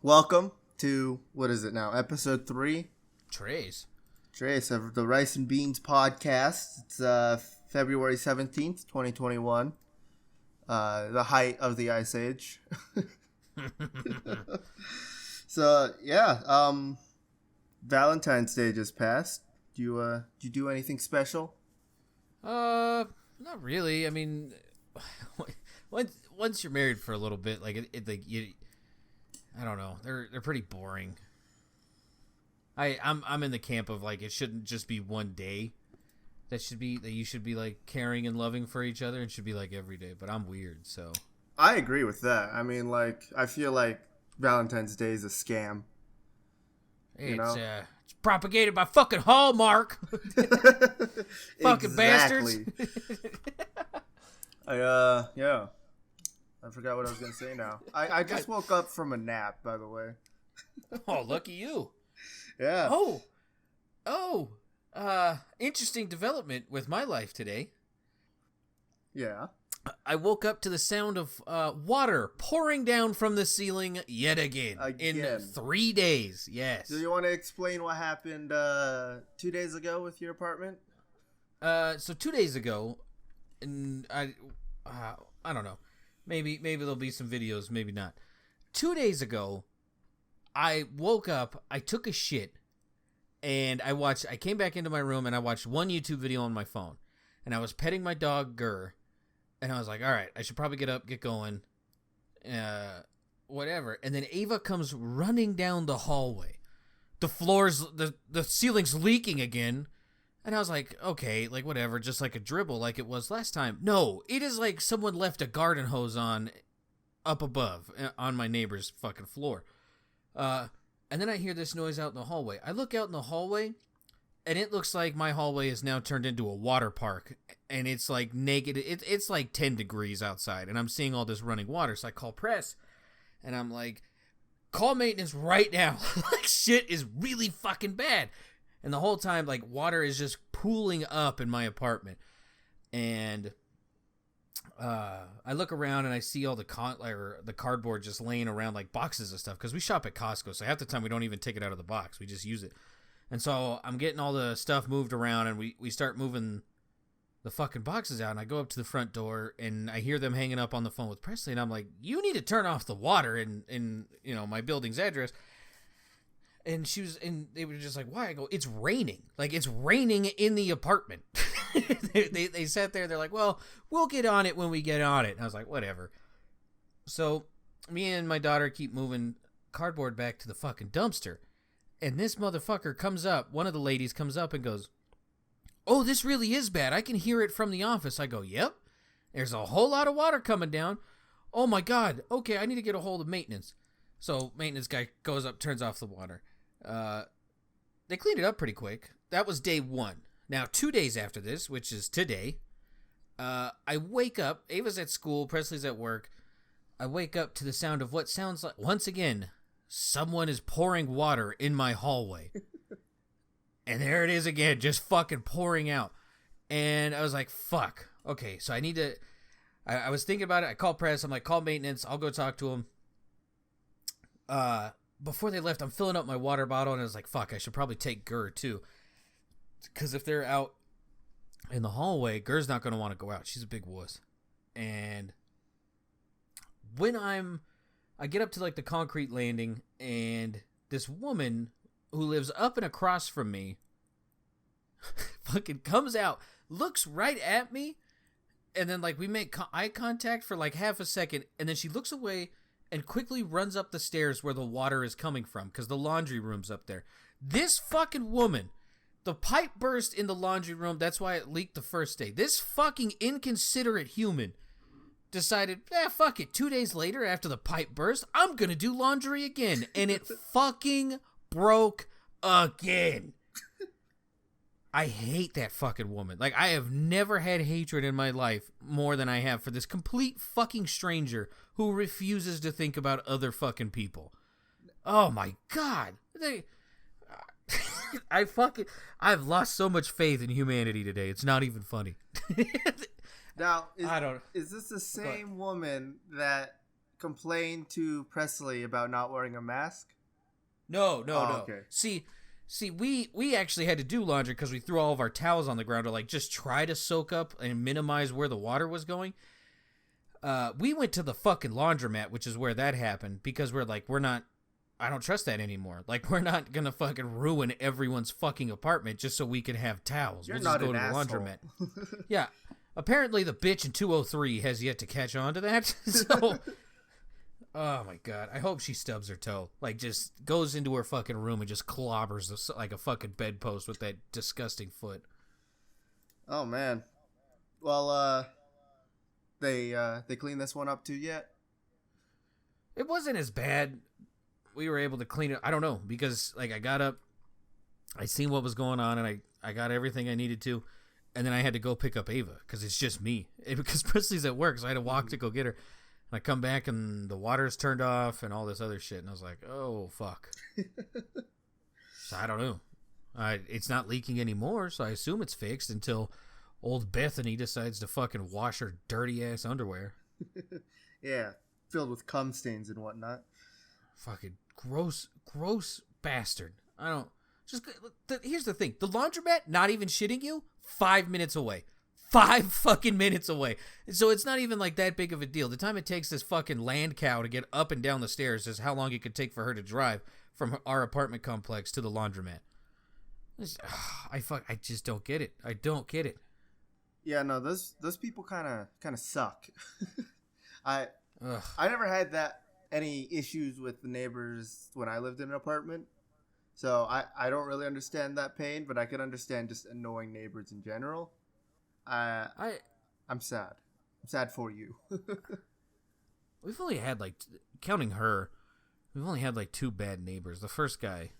Welcome to, what is it now, episode 3? Trace of the Rice and Beans podcast. It's February 17th, 2021. The height of the Ice Age. So, yeah, Valentine's Day just passed. Did you do anything special? Not really. I mean, once you're married for a little bit, like I don't know. They're pretty boring. I'm in the camp of like it shouldn't just be one day. That you should be like caring and loving for each other. It should be like every day. But I'm weird, so I agree with that. I mean, like, I feel like Valentine's Day is a scam. It's propagated by fucking Hallmark. Fucking bastards. Yeah. I forgot what I was gonna say now. I just woke up from a nap, by the way. Oh, lucky you. Yeah. Interesting development with my life today. Yeah. I woke up to the sound of water pouring down from the ceiling yet again. In 3 days. Yes. Do you want to explain what happened 2 days ago with your apartment? So 2 days ago, and I don't know. Maybe there'll be some videos, maybe not. 2 days ago, I woke up, I took a shit, and I came back into my room and I watched one YouTube video on my phone. And I was petting my dog, Gurr, and I was like, all right, I should probably get up, get going, whatever. And then Ava comes running down the hallway. The ceiling's leaking again. And I was like, okay, like whatever, just like a dribble like it was last time. No, it is like someone left a garden hose on up above on my neighbor's fucking floor. And then I hear this noise out in the hallway. I look out in the hallway, and it looks like my hallway is now turned into a water park. And it's like negative. It's like 10 degrees outside, and I'm seeing all this running water. So I call press, and I'm like, call maintenance right now. Like, shit is really fucking bad. And the whole time, like, water is just pooling up in my apartment. And I look around and I see all the cardboard just laying around, like, boxes of stuff. Because we shop at Costco, so half the time we don't even take it out of the box. We just use it. And so I'm getting all the stuff moved around, and we start moving the fucking boxes out. And I go up to the front door, and I hear them hanging up on the phone with Presley. And I'm like, you need to turn off the water in my building's address. And they were just like, why? I go, it's raining. Like, it's raining in the apartment. they sat there, they're like, well, we'll get on it when we get on it. And I was like, whatever. So me and my daughter keep moving cardboard back to the fucking dumpster. And this motherfucker comes up, one of the ladies comes up and goes, oh, this really is bad. I can hear it from the office. I go, yep. There's a whole lot of water coming down. Oh my God. Okay, I need to get a hold of maintenance. So maintenance guy goes up, turns off the water. They cleaned it up pretty quick. That was day 1. Now, 2 days after this, which is today, I wake up. Ava's at school. Presley's at work. I wake up to the sound of what sounds like, once again, someone is pouring water in my hallway. And there it is again, just fucking pouring out. And I was like, fuck. Okay, so I need to... I was thinking about it. I called Press. I'm like, call maintenance. I'll go talk to him. Before they left, I'm filling up my water bottle, and I was like, fuck, I should probably take Gurr, too. Because if they're out in the hallway, Gurr's not going to want to go out. She's a big wuss. And when I get up to, like, the concrete landing, and this woman who lives up and across from me fucking comes out, looks right at me, and then, like, we make eye contact for, like, half a second, and then she looks away and quickly runs up the stairs where the water is coming from, because the laundry room's up there. This fucking woman, the pipe burst in the laundry room, that's why it leaked the first day. This fucking inconsiderate human decided, fuck it, 2 days later after the pipe burst, I'm gonna do laundry again, and it fucking broke again. I hate that fucking woman. Like, I have never had hatred in my life more than I have for this complete fucking stranger who refuses to think about other fucking people. Oh my God. I've lost so much faith in humanity today. It's not even funny. Now, is this the same woman that complain to Presley about not wearing a mask? No. Okay. See, we actually had to do laundry because we threw all of our towels on the ground to like just try to soak up and minimize where the water was going. We went to the fucking laundromat, which is where that happened, because I don't trust that anymore. Like, we're not gonna fucking ruin everyone's fucking apartment just so we can have towels. You're we'll not just go an to the asshole. laundromat. Yeah. Apparently the bitch in 203 has yet to catch on to that. So, oh my god. I hope she stubs her toe. Like, just goes into her fucking room and just clobbers like a fucking bedpost with that disgusting foot. Oh, man. Well, they cleaned this one up too yet? It wasn't as bad. We were able to clean it. I don't know, because like I got up, I seen what was going on, and I got everything I needed to, and then I had to go pick up Ava because it's just me. Because Presley's at work, so I had to walk to go get her. And I come back and the water's turned off and all this other shit, and I was like, oh fuck. So I don't know. It's not leaking anymore, so I assume it's fixed until old Bethany decides to fucking wash her dirty ass underwear. Yeah, filled with cum stains and whatnot. Fucking gross bastard. I don't. Here's the thing. The laundromat, not even shitting you, 5 minutes away. 5 fucking minutes away. So it's not even like that big of a deal. The time it takes this fucking land cow to get up and down the stairs is how long it could take for her to drive from our apartment complex to the laundromat. I just don't get it. I don't get it. Yeah, no, those people kind of suck. I never had any issues with the neighbors when I lived in an apartment. So I don't really understand that pain, but I can understand just annoying neighbors in general. I'm sad. I'm sad for you. We've only had counting her, we've only had 2 bad neighbors. The first guy,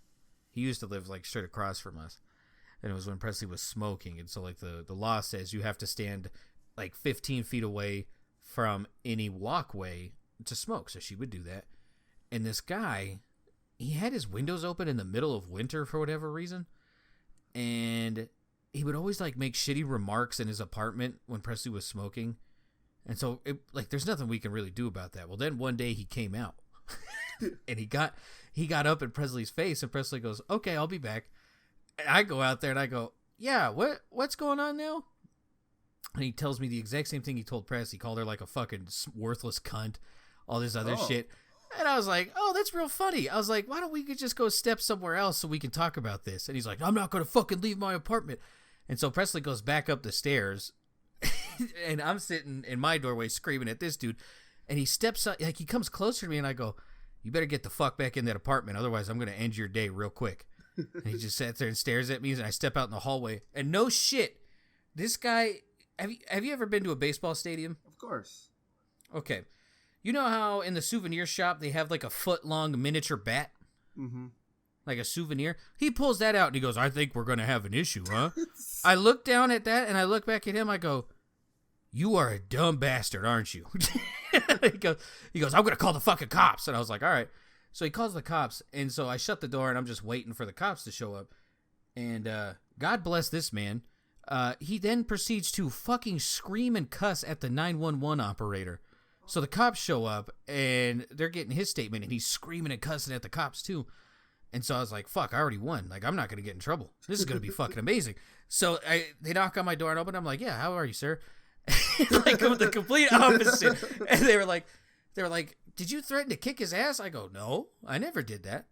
he used to live straight across from us. And it was when Presley was smoking. And so the law says you have to stand 15 feet away from any walkway to smoke. So she would do that. And this guy, he had his windows open in the middle of winter for whatever reason. And he would always make shitty remarks in his apartment when Presley was smoking. And so there's nothing we can really do about that. Well, then one day he came out and he got up in Presley's face, and Presley goes, "Okay, I'll be back." And I go out there and I go, "Yeah, what's going on now?" And he tells me the exact same thing he told Press. He called her a fucking worthless cunt, all this other shit. And I was like, "Oh, that's real funny." I was like, "Why don't we just go step somewhere else so we can talk about this?" And he's like, "I'm not going to fucking leave my apartment." And so Presley goes back up the stairs, and I'm sitting in my doorway screaming at this dude. And he steps up, he comes closer to me, and I go, "You better get the fuck back in that apartment, otherwise I'm going to end your day real quick." And he just sat there and stares at me, and I step out in the hallway. And no shit, this guy, have you ever been to a baseball stadium? Of course. Okay. You know how in the souvenir shop they have a foot-long miniature bat? Mm-hmm. Like a souvenir? He pulls that out and he goes, "I think we're going to have an issue, huh?" I look down at that and I look back at him. I go, "You are a dumb bastard, aren't you?" He goes, "I'm going to call the fucking cops." And I was like, all right. So he calls the cops. And so I shut the door and I'm just waiting for the cops to show up. And God bless this man. He then proceeds to fucking scream and cuss at the 911 operator. So the cops show up and they're getting his statement, and he's screaming and cussing at the cops too. And so I was like, fuck, I already won. I'm not going to get in trouble. This is going to be fucking amazing. So they knock on my door and open. I'm like, "Yeah, how are you, sir?" The complete opposite. And they were like, "Did you threaten to kick his ass?" I go, "No, I never did that."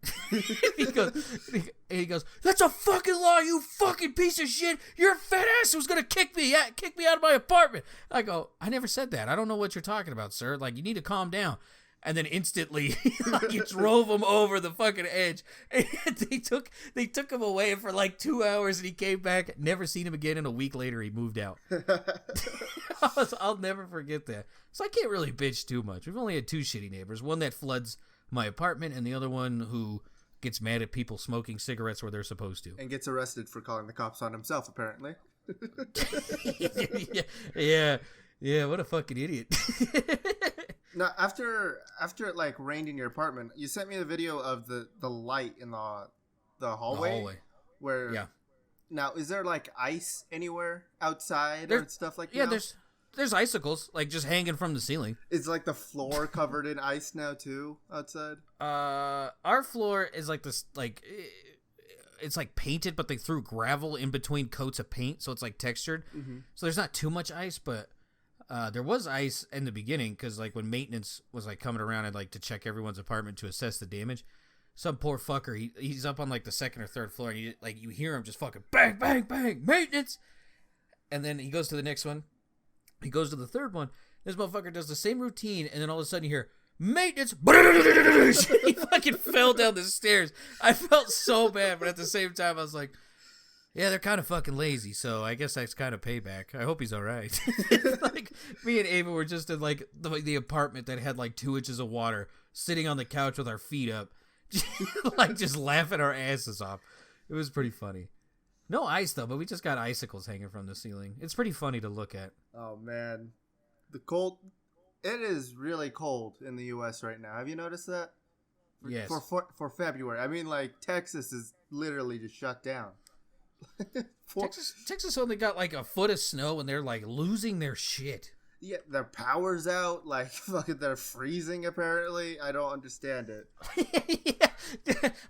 he goes, "That's a fucking lie, you fucking piece of shit. Your fat ass was going to kick me out of my apartment." I go, "I never said that. I don't know what you're talking about, sir. You need to calm down." And then instantly, he drove him over the fucking edge. And they took him away for 2 hours, and he came back. Never seen him again. And a week later, he moved out. I'll never forget that. So I can't really bitch too much. We've only had 2 shitty neighbors. One that floods my apartment, and the other one who gets mad at people smoking cigarettes where they're supposed to. And gets arrested for calling the cops on himself, apparently. Yeah, what a fucking idiot. Now, after it rained in your apartment, you sent me the video of the light in the hallway. The hallway. Where, yeah. Now, is there ice anywhere outside or stuff like that? Yeah, there's icicles like just hanging from the ceiling. Is like the floor covered in ice now too outside? Our floor is like this, like it's like painted, but they threw gravel in between coats of paint, so it's like textured. Mm-hmm. So there's not too much ice, but there was ice in the beginning because like when maintenance was like coming around, I'd like to check everyone's apartment to assess the damage. Some poor fucker, he's up on like the second or third floor, and you hear him just fucking bang, bang, bang, maintenance. And then he goes to the next one. He goes to the third one. This motherfucker does the same routine, and then all of a sudden you hear, maintenance. He fucking fell down the stairs. I felt so bad, but at the same time, I was like, yeah, they're kind of fucking lazy, so I guess that's kind of payback. I hope he's all right. Like, me and Ava were just in, like, the apartment that had, like, 2 inches of water, sitting on the couch with our feet up, like, just laughing our asses off. It was pretty funny. No ice, though, but we just got icicles hanging from the ceiling. It's pretty funny to look at. Oh, man. The cold... It is really cold in the U.S. right now. Have you noticed that? Yes. For February. I mean, like, Texas is literally just shut down. Texas only got, like, a foot of snow, and they're, like, losing their shit. Yeah, their power's out. Like, fucking, they're freezing, apparently. I don't understand it. Yeah.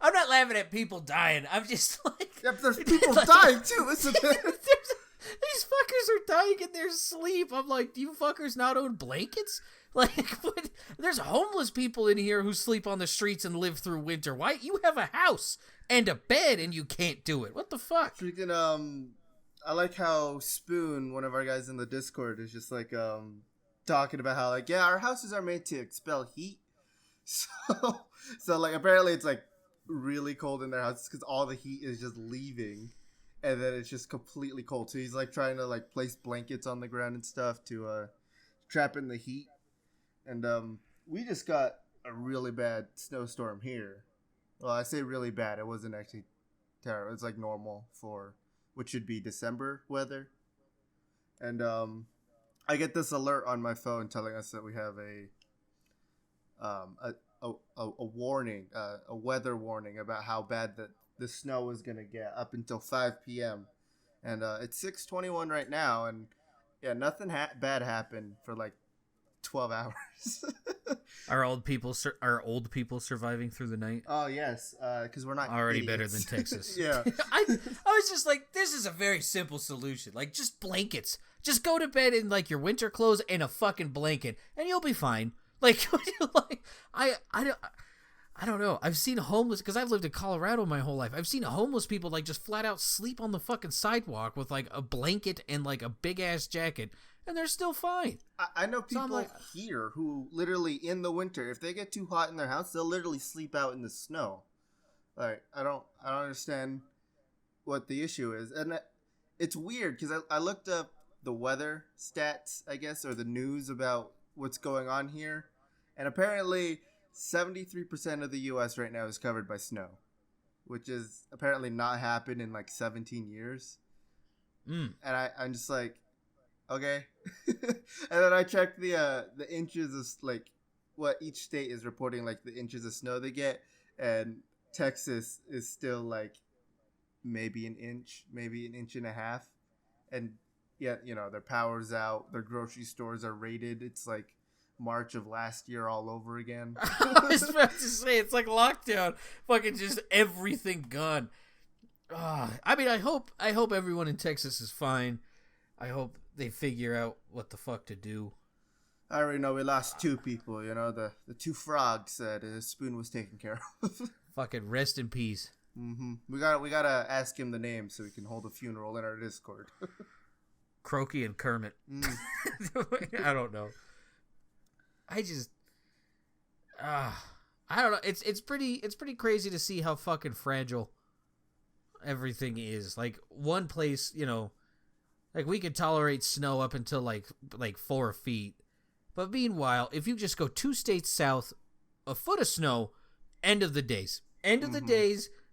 I'm not laughing at people dying. I'm just like... Yeah, but there's people dying, too, isn't there? These fuckers are dying in their sleep. I'm like, do you fuckers not own blankets? Like, what? There's homeless people in here who sleep on the streets and live through winter. Why? You have a house and a bed and you can't do it. What the fuck? Freaking, I like how Spoon, one of our guys in the Discord, is just like talking about how like, yeah, our houses are made to expel heat. So like apparently it's like really cold in their houses because all the heat is just leaving, and then it's just completely cold. So he's like trying to like place blankets on the ground and stuff to trap in the heat. And we just got a really bad snowstorm here. Well, I say really bad. It wasn't actually terrible. It's like normal for which should be December weather. And I get this alert on my phone telling us that we have a warning, a weather warning about how bad the snow is going to get up until 5 p.m. And it's 6:21 right now, and yeah, nothing bad happened for like 12 hours. Are old people surviving through the night? Oh yes, because we're not already idiots. better than Texas. Yeah. I was just like, this is a very simple solution. Like, just blankets. Just go to bed in like your winter clothes and a fucking blanket, and you'll be fine. Like, I don't know. I've seen homeless, because I've lived in Colorado my whole life. I've seen homeless people like just flat out sleep on the fucking sidewalk with like a blanket and like a big ass jacket, and they're still fine. I know people here who literally in the winter, if they get too hot in their house, they'll literally sleep out in the snow. Like, I don't understand what the issue is. And it's weird because I looked up the weather stats, I guess, or the news about what's going on here. And apparently 73% of the U.S. right now is covered by snow, which is apparently not happened in like 17 years. And I'm just like, okay. And then I checked the inches of like what each state is reporting, like the inches of snow they get, and Texas is still like maybe an inch and a half. And yeah, you know, their power's out, their grocery stores are raided. It's like March of last year all over again. I was about to say, it's like lockdown. Fucking just everything gone. I mean, I hope everyone in Texas is fine. I hope they figure out what the fuck to do. I already know we lost 2 people, you know, the 2 frogs that Spoon was taking care of. Fucking rest in peace. Mm-hmm. We gotta ask him the name so we can hold a funeral in our Discord. Croaky and Kermit. I don't know. I don't know. It's pretty crazy to see how fucking fragile everything is. Like, one place, you know, like we could tolerate snow up until like 4 feet, but meanwhile, if you just go 2 states south, a foot of snow, end of the days.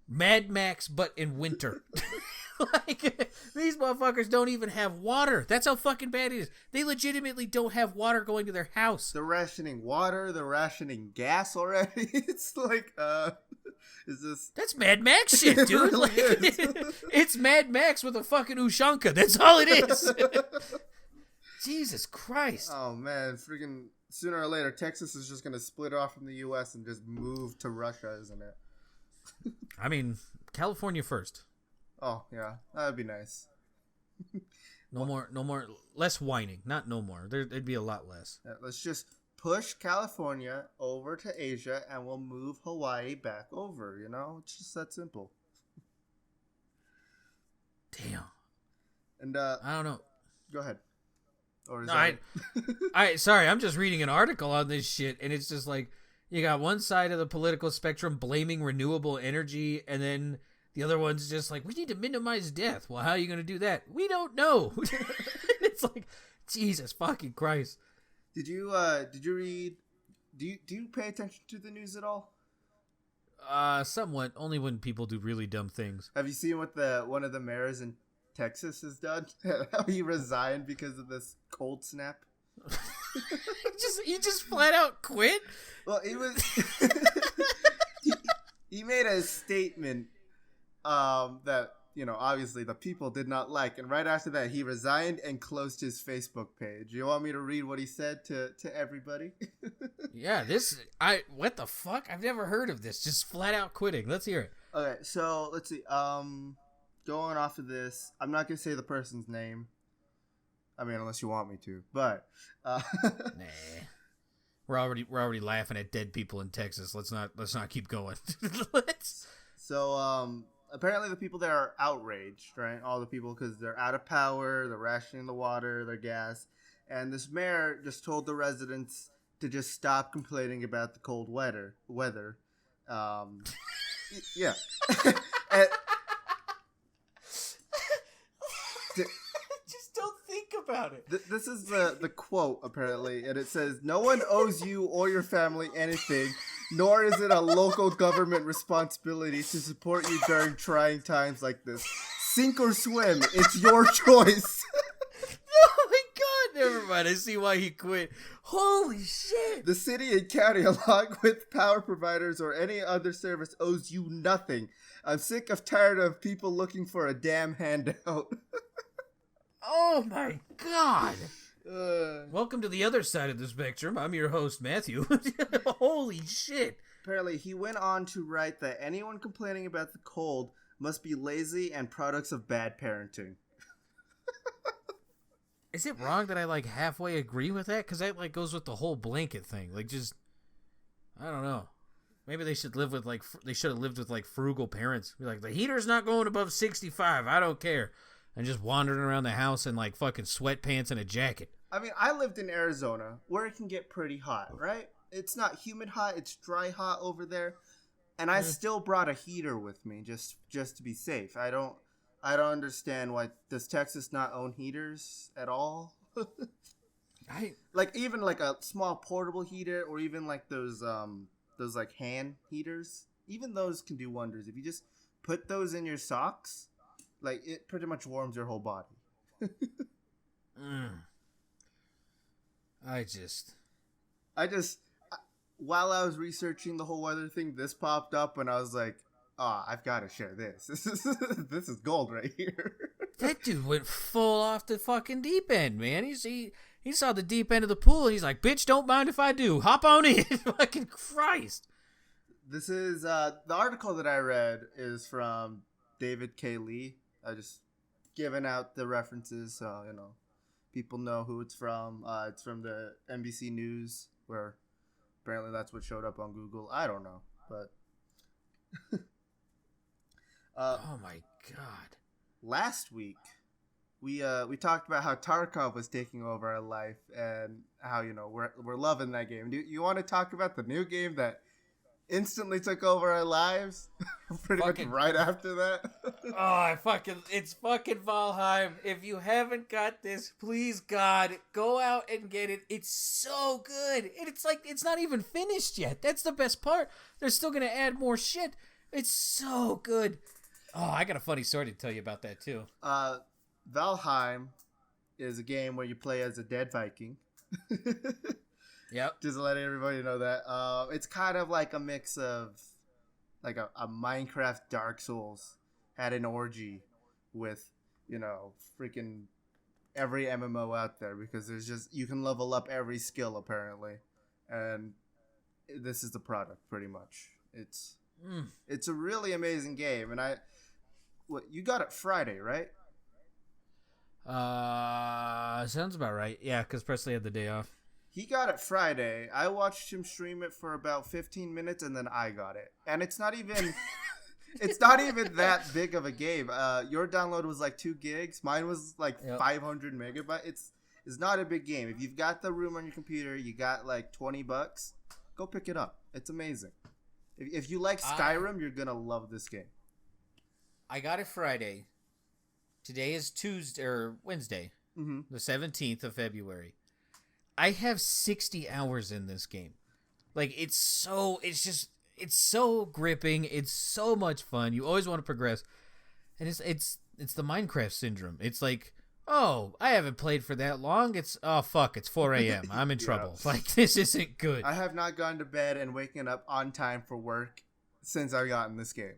Mad Max, but in winter. Like, these motherfuckers don't even have water. That's how fucking bad it is. They legitimately don't have water going to their house. They're rationing water. They're rationing gas already. It's like, is this... That's Mad Max shit, dude. Really it's Mad Max with a fucking Ushanka. That's all it is. Jesus Christ. Oh, man. Freaking sooner or later, Texas is just going to split off from the U.S. and just move to Russia, isn't it? I mean, California first. Oh, yeah. That'd be nice. No more, less whining. Not no more. There'd be a lot less. Yeah, let's just push California over to Asia and we'll move Hawaii back over, you know? It's just that simple. Damn. And, I don't know. Go ahead. Or is sorry, I'm just reading an article on this shit, and it's just like, you got one side of the political spectrum blaming renewable energy, and then the other one's just like, we need to minimize death. Well, how are you going to do that? We don't know. It's like, Jesus fucking Christ. Did you read, do you pay attention to the news at all? Somewhat, only when people do really dumb things. Have you seen what one of the mayors in Texas has done? How he resigned because of this cold snap? He just flat out quit? Well, he was he made a statement that, you know, obviously the people did not like, and right after that he resigned and closed his Facebook page. You want me to read what he said to everybody? Yeah, what the fuck? I've never heard of this. Just flat out quitting. Let's hear it. Okay, so let's see. Going off of this, I'm not gonna say the person's name. I mean, unless you want me to, but nah. We're already laughing at dead people in Texas. Let's not keep going. So apparently the people there are outraged, right? All the people, because they're out of power, they're rationing the water, their gas, and this mayor just told the residents to just stop complaining about the cold weather. Yeah. And, just don't think about it. This is the quote, apparently, and it says, "No one owes you or your family anything, nor is it a local government responsibility to support you during trying times like this. Sink or swim, it's your choice." Oh my god, never mind. I see why he quit. Holy shit. The city and county, along with power providers or any other service, owes you nothing. I'm sick of tired of people looking for a damn handout. Oh my god. Welcome to the other side of the spectrum. I'm your host, Matthew. Holy shit. Apparently, he went on to write that anyone complaining about the cold must be lazy and products of bad parenting. Is it wrong that I like halfway agree with that? Because that like goes with the whole blanket thing. Like, just, I don't know. Maybe they should live with they should have lived with like frugal parents. Be like, the heater's not going above 65. I don't care. And just wandering around the house in like fucking sweatpants and a jacket. I mean, I lived in Arizona where it can get pretty hot, right? It's not humid hot, it's dry hot over there. And I still brought a heater with me just to be safe. I don't understand why does Texas not own heaters at all? Like even like a small portable heater or even like those like hand heaters, even those can do wonders. If you just put those in your socks, like it pretty much warms your whole body. While I was researching the whole weather thing, this popped up and I was like, oh, I've got to share this. This is gold right here. That dude went full off the fucking deep end, man. He saw the deep end of the pool and he's like, bitch, don't mind if I do. Hop on in. Fucking Christ. This is, the article that I read is from David K. Lee. I just giving out the references so, you know, people know who it's from. It's from the NBC News, where apparently that's what showed up on Google. I don't know, but... oh my god. Last week, we talked about how Tarkov was taking over our life and how, you know, we're loving that game. Do you want to talk about the new game that instantly took over our lives pretty much right after that? It's fucking Valheim. If you haven't got this, please God, go out and get it. It's so good. And it's like, it's not even finished yet. That's the best part. They're still going to add more shit. It's so good. Oh, I got a funny story to tell you about that too. Valheim is a game where you play as a dead Viking. Yep. Just to let everybody know that. It's kind of like a mix of like a Minecraft Dark Souls had an orgy with, you know, freaking every MMO out there because there's just you can level up every skill apparently, and this is the product pretty much. It's a really amazing game, and you got it Friday, right? Sounds about right. Yeah, because Presley had the day off. He got it Friday. I watched him stream it for about 15 minutes, and then I got it. And it's not even it's not even that big of a game. Your download was like 2 gigs. Mine was like 500 megabytes. It's not a big game. If you've got the room on your computer, you got like $20, go pick it up. It's amazing. If you like Skyrim, you're gonna love this game. I got it Friday. Today is Tuesday or Wednesday, the 17th of February. I have 60 hours in this game. Like it's so gripping. It's so much fun. You always want to progress, and it's the Minecraft syndrome. It's like, oh, I haven't played for that long. It's 4 a.m. I'm in trouble. Like this isn't good. I have not gone to bed and waken up on time for work since I got in this game.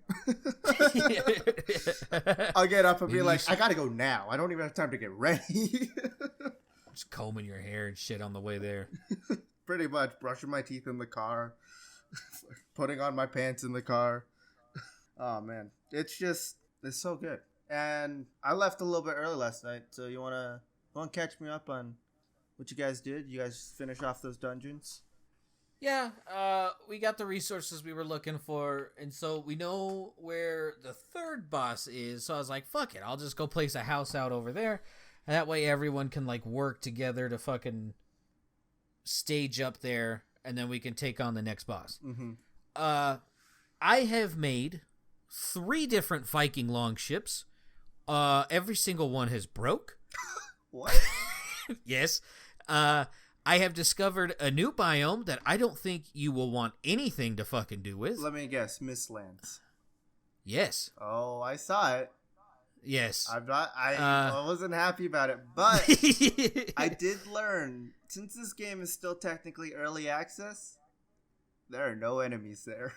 I'll get up and be like, I gotta go now. I don't even have time to get ready. Just combing your hair and shit on the way there. Pretty much. Brushing my teeth in the car. Putting on my pants in the car. Oh, man. It's so good. And I left a little bit early last night, so you wanna catch me up on what you guys did? You guys finish off those dungeons? Yeah, we got the resources we were looking for, and so we know where the third boss is, so I was like, fuck it, I'll just go place a house out over there, and that way everyone can, like, work together to fucking stage up there, and then we can take on the next boss. Mm-hmm. I have made 3 different Viking longships. Every single one has broke. What? Yes. I have discovered a new biome that I don't think you will want anything to fucking do with. Let me guess, Mistlands. Yes. Oh, I saw it. Yes. I wasn't happy about it, but I did learn, since this game is still technically early access, there are no enemies there.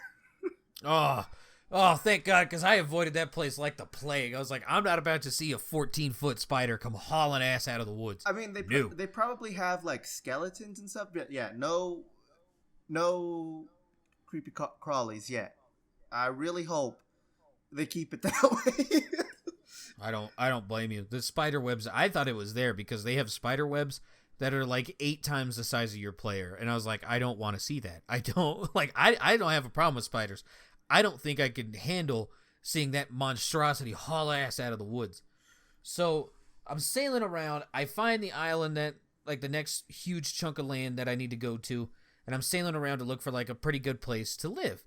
Oh, thank God, because I avoided that place like the plague. I was like, I'm not about to see a 14-foot spider come hauling ass out of the woods. I mean, they probably have, like, skeletons and stuff, but yeah, no creepy crawlies yet. I really hope they keep it that way. I don't blame you. The spider webs, I thought it was there because they have spider webs that are like 8 times the size of your player. And I was like, I don't want to see that. I don't have a problem with spiders. I don't think I could handle seeing that monstrosity haul ass out of the woods. So I'm sailing around. I find the island that, like, the next huge chunk of land that I need to go to. And I'm sailing around to look for, like, a pretty good place to live.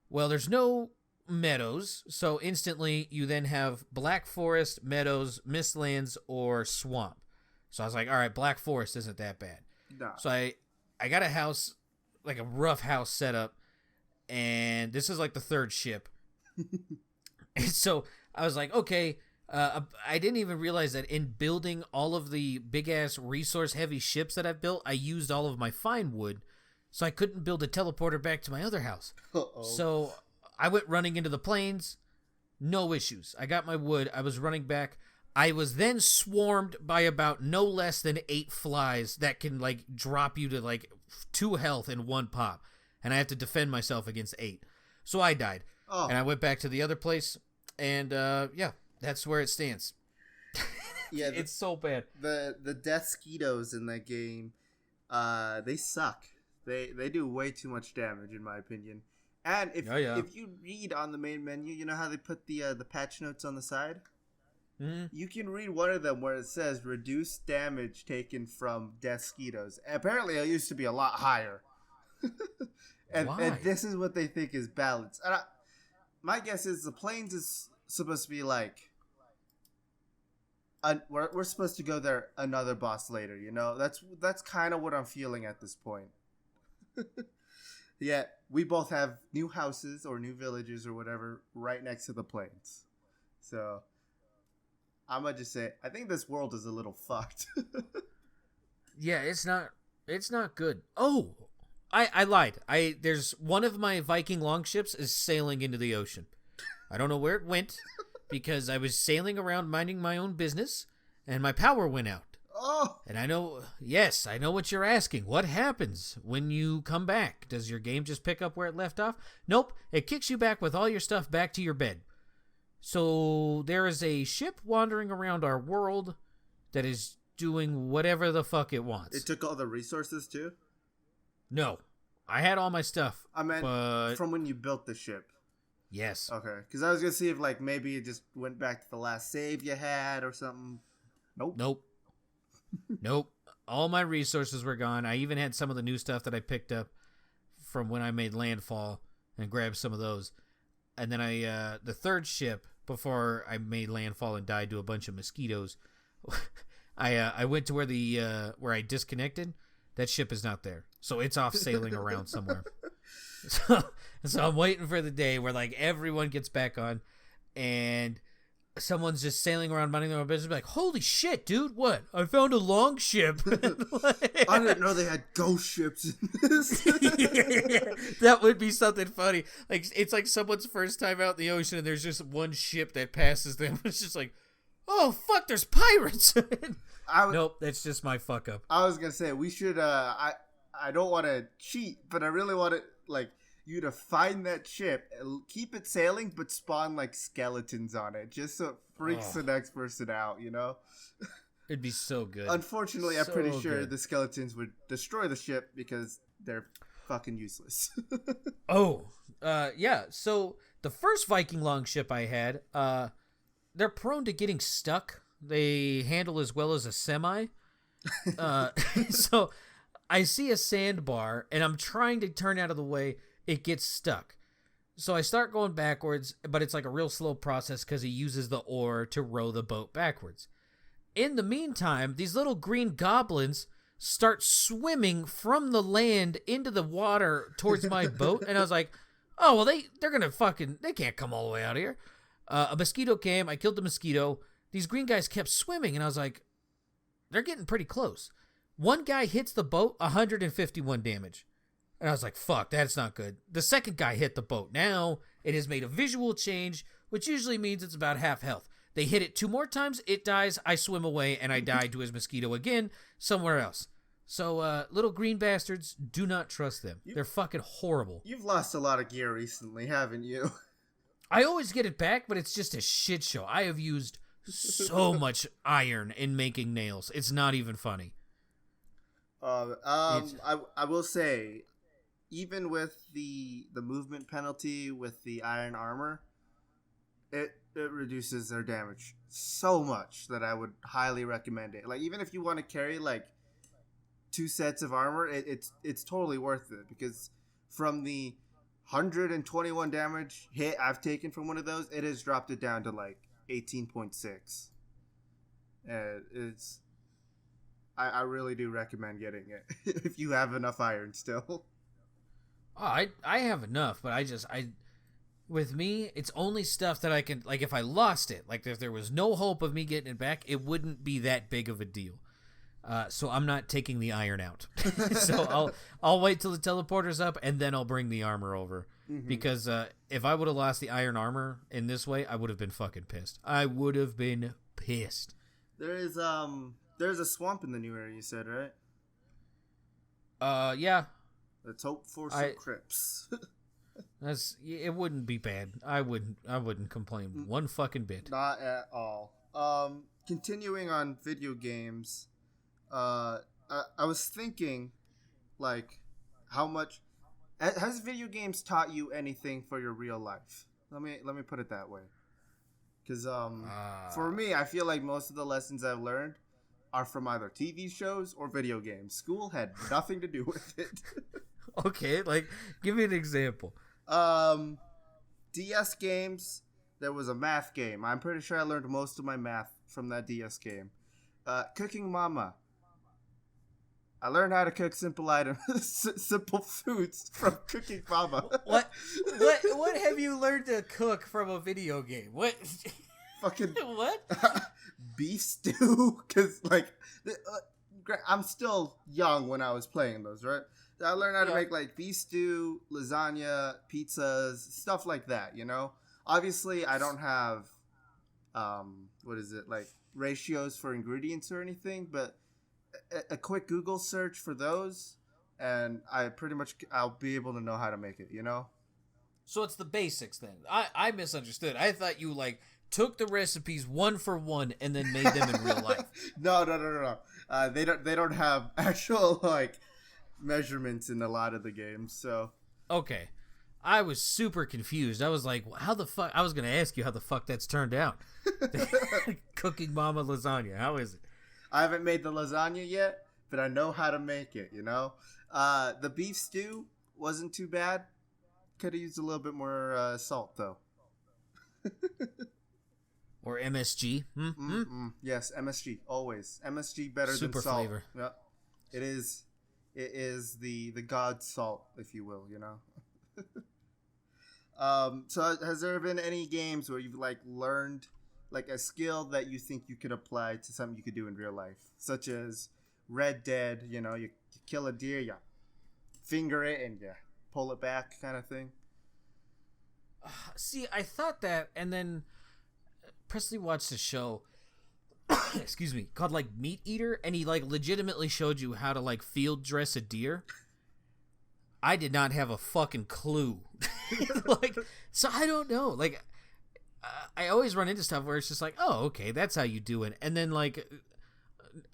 Well, there's no meadows. So instantly you then have black forest, meadows, mistlands, or swamp. So I was like, all right, black forest isn't that bad. No. So I got a house, like a rough house set up. And this is like the 3rd ship. And so I was like, okay, I didn't even realize that in building all of the big-ass resource-heavy ships that I've built, I used all of my fine wood, so I couldn't build a teleporter back to my other house. Uh-oh. So I went running into the plains, no issues. I got my wood, I was running back. I was then swarmed by about no less than 8 flies that can, like, drop you to, like, 2 health in 1 pop. And I have to defend myself against 8. So I died. Oh. And I went back to the other place. And, yeah, that's where it stands. Yeah, it's so bad. The death skeetos in that game, they suck. They do way too much damage, in my opinion. And if you read on the main menu, you know how they put the patch notes on the side? Mm-hmm. You can read one of them where it says, reduce damage taken from death skeetos. Apparently, it used to be a lot higher. and this is what they think is balance. And my guess is the plains is supposed to be like we're supposed to go there another boss later, you know. That's kind of what I'm feeling at this point. Yeah, we both have new houses or new villages or whatever right next to the plains, so I'm gonna just say I think this world is a little fucked. Yeah, it's not good. Oh, I lied. There's one of my Viking longships is sailing into the ocean. I don't know where it went because I was sailing around minding my own business, and my power went out. Oh. And I know what you're asking. What happens when you come back? Does your game just pick up where it left off? Nope. It kicks you back with all your stuff back to your bed. So there is a ship wandering around our world that is doing whatever the fuck it wants. It took all the resources too? No. I had all my stuff. I meant from when you built the ship. Yes. Okay. Because I was going to see if like maybe it just went back to the last save you had or something. Nope. Nope. All my resources were gone. I even had some of the new stuff that I picked up from when I made landfall and grabbed some of those. And then the third ship, before I made landfall and died to a bunch of mosquitoes, I went to where I disconnected. That ship is not there. So it's off sailing around somewhere. So I'm waiting for the day where like everyone gets back on and someone's just sailing around minding their own business, like, holy shit, dude, what? I found a long ship. I didn't know they had ghost ships in this. That would be something funny. Like, it's like someone's first time out in the ocean and there's just one ship that passes them. It's just like, oh, fuck, there's pirates. Nope, that's just my fuck up. I was going to say, we should, I don't want to cheat, but I really want to, like, you to find that ship, keep it sailing, but spawn like skeletons on it, just so it freaks the next person out, you know? It'd be so good. Unfortunately, I'm pretty sure the skeletons would destroy the ship because they're fucking useless. Yeah. So the first Viking longship I had, they're prone to getting stuck. They handle as well as a semi. So I see a sandbar and I'm trying to turn out of the way. It gets stuck. So I start going backwards, but it's like a real slow process because he uses the oar to row the boat backwards. In the meantime, these little green goblins start swimming from the land into the water towards my boat. And I was like, oh, well, they're going to they can't come all the way out of here. A mosquito came. I killed the mosquito. These green guys kept swimming. And I was like, they're getting pretty close. One guy hits the boat, 151 damage. And I was like, fuck, that's not good. The second guy hit the boat. Now it has made a visual change, which usually means it's about half health. They hit it 2 more times, it dies, I swim away, and I die to his mosquito again somewhere else. So, little green bastards, do not trust them. They're fucking horrible. You've lost a lot of gear recently, haven't you? I always get it back, but it's just a shit show. I have used so much iron in making nails. It's not even funny. I will say, even with the movement penalty with the iron armor, it reduces their damage so much that I would highly recommend it. Like, even if you want to carry like 2 sets of armor, it's totally worth it, because from the 121 damage hit I've taken from one of those, it has dropped it down to like 18.6. I really do recommend getting it if you have enough iron still. Oh, I have enough, but with me, it's only stuff that I can, like, if I lost it, like if there was no hope of me getting it back, it wouldn't be that big of a deal. So I'm not taking the iron out. So I'll wait till the teleporter's up and then I'll bring the armor over. Mm-hmm. Because if I would have lost the iron armor in this way, I would have been fucking pissed. I would have been pissed. There's a swamp in the new area, you said, right? Yeah. Let's hope for some crypts. It wouldn't be bad. I wouldn't complain one fucking bit. Not at all. Continuing on video games, I was thinking, like, how much has video games taught you anything for your real life? Let me put it that way. Because for me, I feel like most of the lessons I've learned are from either TV shows or video games. School had nothing to do with it. Okay, like, give me an example. DS games, there was a math game. I'm pretty sure I learned most of my math from that DS game. Cooking Mama. I learned how to cook simple items, simple foods from Cooking Mama. What have you learned to cook from a video game? What? Fucking what? Beef stew, because like I'm still young when I was playing those, right? I learned how to make like beef stew, lasagna, pizzas, stuff like that, you know? Obviously, I don't have what is it, like ratios for ingredients or anything, but a quick Google search for those, and I'll be able to know how to make it, you know? So it's the basics then. I misunderstood. I thought you like took the recipes one for one and then made them in real life. No. They don't have actual like measurements in a lot of the games, so. Okay. I was super confused. I was like, how the fuck? I was going to ask you how the fuck that's turned out. Cooking mama lasagna. How is it? I haven't made the lasagna yet, but I know how to make it, you know? The beef stew wasn't too bad. Could have used a little bit more salt, though. Or MSG. Yes, MSG, always. MSG better super than salt. Flavor. Yep. It is the god salt, if you will, you know? So has there been any games where you've like learned like a skill that you think you could apply to something you could do in real life, such as Red Dead? You know, you kill a deer, you finger it and you pull it back, kind of thing. See, I thought that, and then Presley watched a show excuse me, called like Meat Eater, and he like legitimately showed you how to like field dress a deer. I did not have a fucking clue. Like, so I don't know. Like, I always run into stuff where it's just like, oh, okay, that's how you do it. And then, like,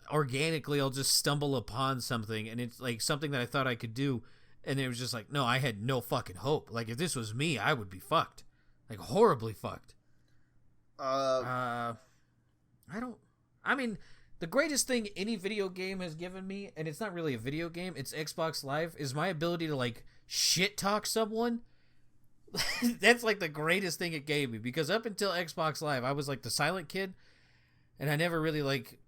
organically, I'll just stumble upon something, and it's, like, something that I thought I could do, and it was just like, no, I had no fucking hope. Like, if this was me, I would be fucked. Like, horribly fucked. I mean, the greatest thing any video game has given me, and it's not really a video game, it's Xbox Live, is my ability to, like, shit-talk someone. That's, like, the greatest thing it gave me, because up until Xbox Live, I was, like, the silent kid, and I never really, like,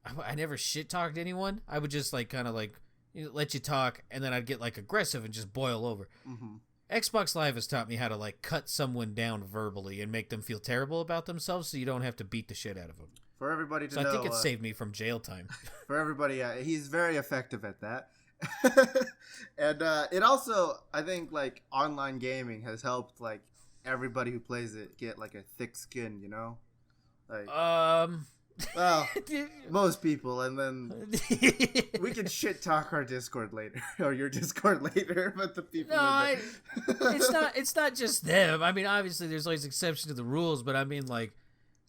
I never shit-talked anyone. I would just, like, kind of, like, let you talk, and then I'd get, like, aggressive and just boil over. Mm-hmm. Xbox Live has taught me how to, like, cut someone down verbally and make them feel terrible about themselves so you don't have to beat the shit out of them. For everybody to know. So I think it saved me from jail time. For everybody, he's very effective at that. And it also, I think, like, online gaming has helped, like, everybody who plays it get, like, a thick skin, you know? Like, well, most people, and then we can shit talk our Discord later, or your Discord later, but the people. No, it's not just them. I mean, obviously, there's always exceptions to the rules, but I mean, like,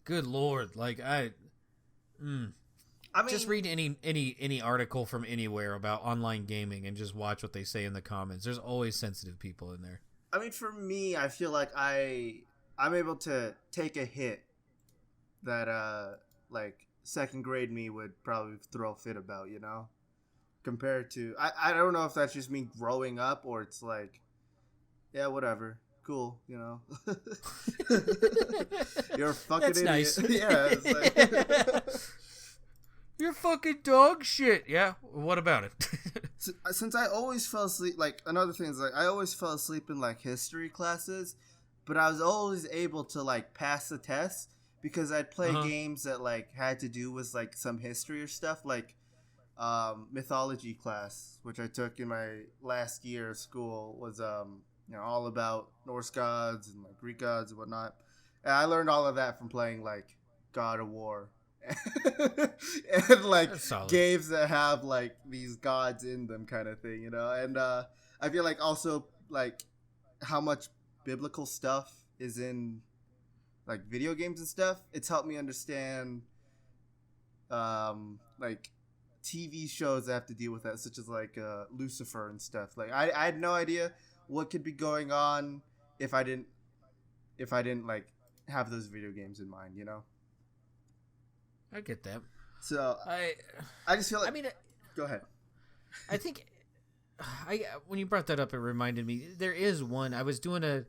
good lord, like I mean, just read any article from anywhere about online gaming and just watch what they say in the comments. There's always sensitive people in there. I mean, for me, I feel like I'm able to take a hit that like second grade me would probably throw a fit about, you know, compared to I don't know if that's just me growing up or it's like, yeah, whatever, cool, you know. You're a fucking that's idiot. Nice. Yeah, it's like you're fucking dog shit. Yeah, what about it? Since I always fell asleep, like, another thing is, like, I always fell asleep in, like, history classes, but I was always able to, like, pass the test because I'd play games that, like, had to do with, like, some history or stuff, like mythology class, which I took in my last year of school, was you know, all about Norse gods and, like, Greek gods and whatnot. And I learned all of that from playing, like, God of War. And, like, games that have, like, these gods in them, kind of thing, you know. And I feel like also, like, how much biblical stuff is in, like, video games and stuff. It's helped me understand like TV shows that have to deal with that, such as, like, Lucifer and stuff. Like, I had no idea what could be going on if I didn't like have those video games in mind, you know. I get that. So I just feel like, I mean, go ahead. I think when you brought that up, it reminded me there is one. I was doing this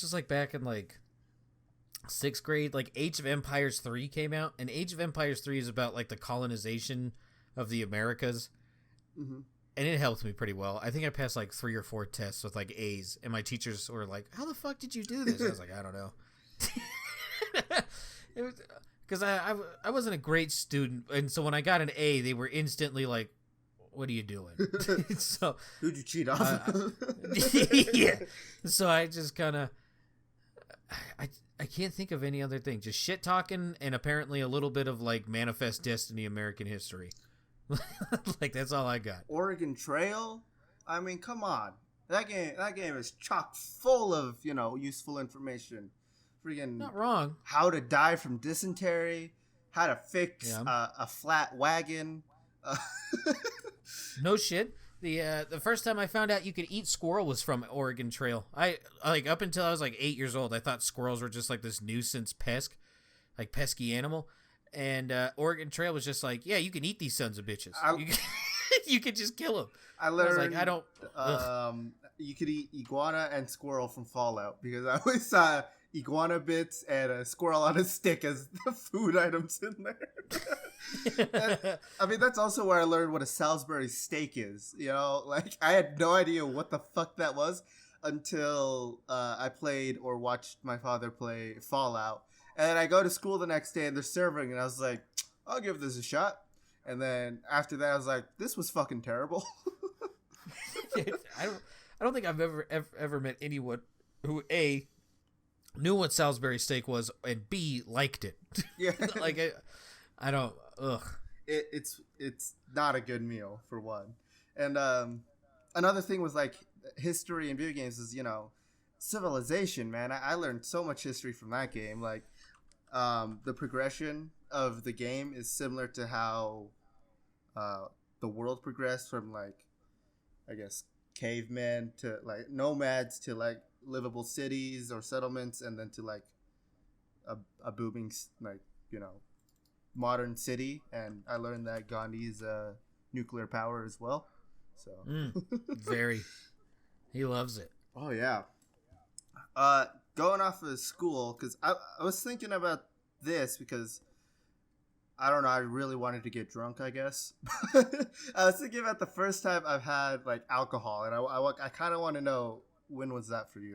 was like back in like 6th grade. Like Age of Empires 3 came out, and Age of Empires 3 is about like the colonization of the Americas, and it helped me pretty well. I think I passed like 3 or 4 tests with like A's, and my teachers were like, "How the fuck did you do this?" I was like, "I don't know." It was. Because I wasn't a great student, and so when I got an A, they were instantly like, "What are you doing?" So who'd you cheat on? Yeah. So I just kind of, I can't think of any other thing. Just shit talking and apparently a little bit of like Manifest Destiny American history. Like that's all I got. Oregon Trail. I mean, come on. That game is chock full of, useful information. Freaking Not wrong. How to die from dysentery, how to fix a flat wagon. No shit. The first time I found out you could eat squirrel was from Oregon Trail. I up until I was like 8 years old, I thought squirrels were just like this nuisance pesky animal. And Oregon Trail was just like, yeah, you can eat these sons of bitches. You can just kill them. I learned. I was like, I don't. You could eat iguana and squirrel from Fallout because I always saw iguana bits and a squirrel on a stick as the food items in there. I mean, that's also where I learned what a Salisbury steak is. Like I had no idea what the fuck that was until I played or watched my father play Fallout. And then I go to school the next day and they're serving, and I was like, I'll give this a shot. And then after that, I was like, this was fucking terrible. I don't think I've ever met anyone who A, knew what Salisbury steak was, and B, liked it. Yeah. Like, I don't, ugh. It's not a good meal, for one. And another thing was, like, history in video games is, Civilization, man. I learned so much history from that game. Like, the progression of the game is similar to how the world progressed from, like, I guess, cavemen to, like, nomads to, like, livable cities or settlements, and then to, like, a booming, like, modern city. And I learned that Gandhi's nuclear power as well. So very, he loves it. Oh yeah. Going off of school, because I was thinking about this because I don't know, I really wanted to get drunk, I guess. I was thinking about the first time I've had like alcohol, and I kind of want to know, when was that for you?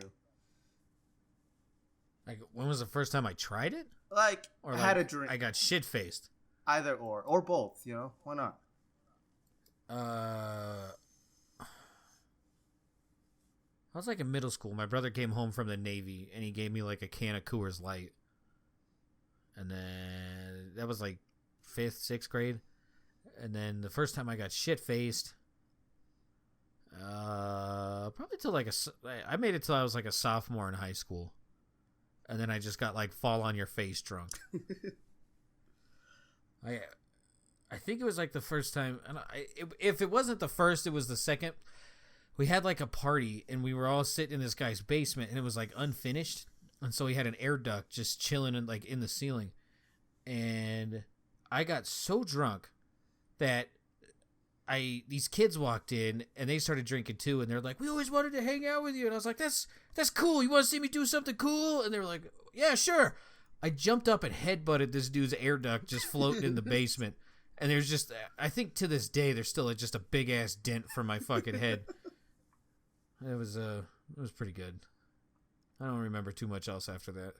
Like, when was the first time I tried it? Like, or I had a drink. I got shit faced. Either or both. Why not? I was like in middle school. My brother came home from the Navy and he gave me like a can of Coors Light. And then that was like 5th, 6th grade. And then the first time I got shit faced, probably till I made it till I was like a sophomore in high school. And then I just got like fall on your face drunk. I think it was like the first time, and if it wasn't the first, it was the second. We had like a party and we were all sitting in this guy's basement and it was like unfinished. And so he had an air duct just chilling in, like in the ceiling. And I got so drunk that these kids walked in and they started drinking too. And they're like, we always wanted to hang out with you. And I was like, that's cool. You want to see me do something cool? And they were like, yeah, sure. I jumped up and headbutted this dude's air duct just floating in the basement. And there's just, I think to this day, there's still just a big ass dent from my fucking head. It was pretty good. I don't remember too much else after that.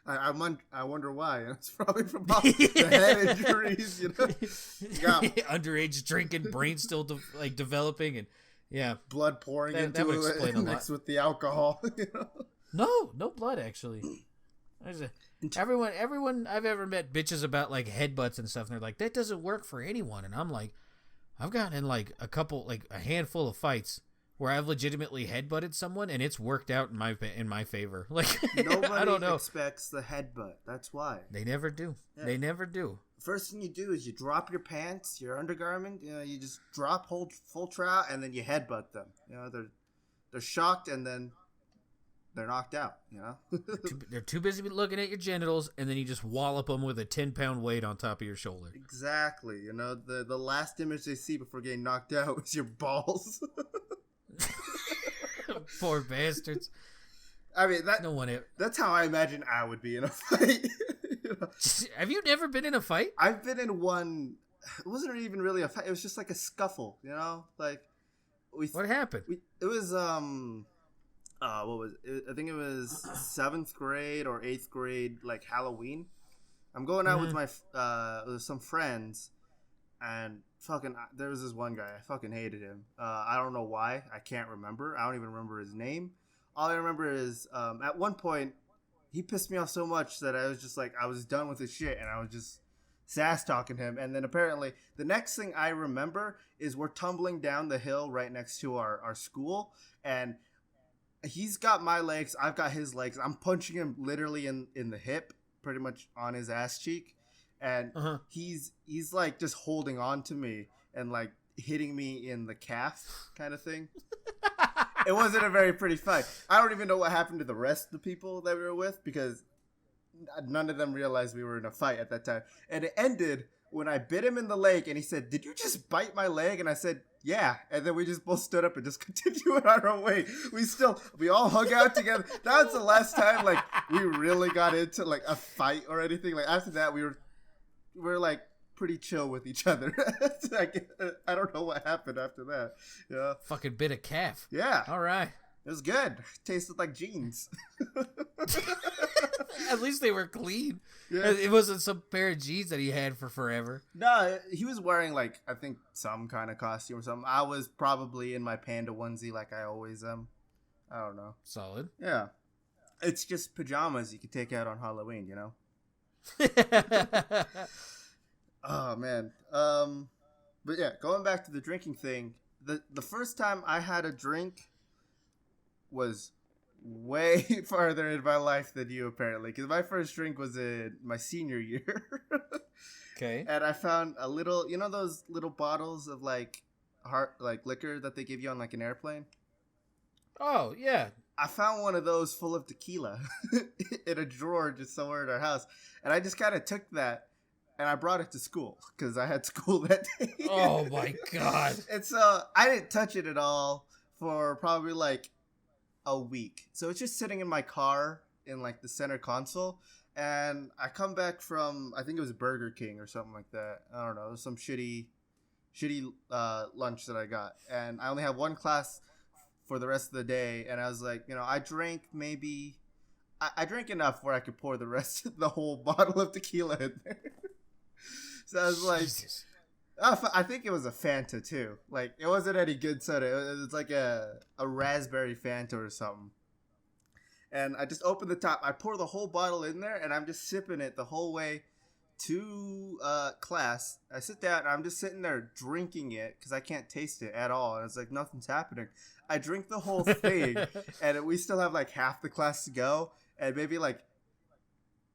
I wonder why. It's probably from the head injuries, Yeah. Underage drinking, brain still developing, and yeah, blood pouring into it mixed with the alcohol. No blood actually. Everyone I've ever met bitches about like headbutts and stuff, and they're like, that doesn't work for anyone. And I'm like, I've gotten in like a handful of fights where I've legitimately headbutted someone and it's worked out in my favor. Like, nobody I don't know. expects the headbutt. That's why. They never do. Yeah. They never do. First thing you do is you drop your pants, your undergarment. You just drop, hold full trowel, and then you headbutt them. They're shocked and then they're knocked out. They're too busy looking at your genitals, and then you just wallop them with a 10-pound weight on top of your shoulder. Exactly. The last image they see before getting knocked out is your balls. Poor bastards. I mean, that's how I imagine I would be in a fight. Have you never been in a fight? I've been in one. It wasn't even really a fight. It was just like a scuffle, like what happened? It was what was it? I think it was 7th grade or 8th grade, like Halloween. I'm going out with some friends, and there was this one guy. I fucking hated him. I don't know why. I can't remember. I don't even remember his name. All I remember is at one point he pissed me off so much that I was just like, I was done with his shit, and I was just sass talking him. And then apparently the next thing I remember is we're tumbling down the hill right next to our school, and he's got my legs, I've got his legs. I'm punching him literally in the hip, pretty much on his ass cheek, and he's like just holding on to me and like hitting me in the calf kind of thing. It wasn't a very pretty fight. I don't even know what happened to the rest of the people that we were with, because none of them realized we were in a fight at that time. And it ended when I bit him in the leg, and he said, "Did you just bite my leg?" And I said, "Yeah." And then we just both stood up and just continued on our way. We all hung out together. That was the last time like we really got into like a fight or anything. Like after that, we were like pretty chill with each other. I don't know what happened after that. Yeah. Fucking bit a calf. Yeah. All right. It was good. Tasted like jeans. At least they were clean. Yeah. It wasn't some pair of jeans that he had for forever. No, he was wearing like, I think some kind of costume or something. I was probably in my panda onesie like I always am. I don't know. Solid. Yeah. It's just pajamas you could take out on Halloween, you know? Oh, man. But yeah, going back to the drinking thing, the first time I had a drink was way farther in my life than you, apparently, because my first drink was in my senior year. Okay. And I found a little, you know those little bottles of like liquor that they give you on like an airplane? Oh, yeah. I found one of those full of tequila in a drawer just somewhere in our house, and I just kind of took that and I brought it to school because I had school that day. Oh my god. And so I didn't touch it at all for probably like a week. So it's just sitting in my car in like the center console, and I come back from, I think it was Burger King or something like that. I don't know. It was some shitty lunch that I got, and I only have one class for the rest of the day. And I was like, you know, I drank enough where I could pour the whole bottle of tequila in there. So I was like, Jesus. I think it was a Fanta too. Like it wasn't any good soda. It was like a raspberry Fanta or something. And I just opened the top. I pour the whole bottle in there, and I'm just sipping it the whole way to class. I sit down, and I'm just sitting there drinking it because I can't taste it at all. And it's like nothing's happening. I drink the whole thing, and we still have like half the class to go, and maybe like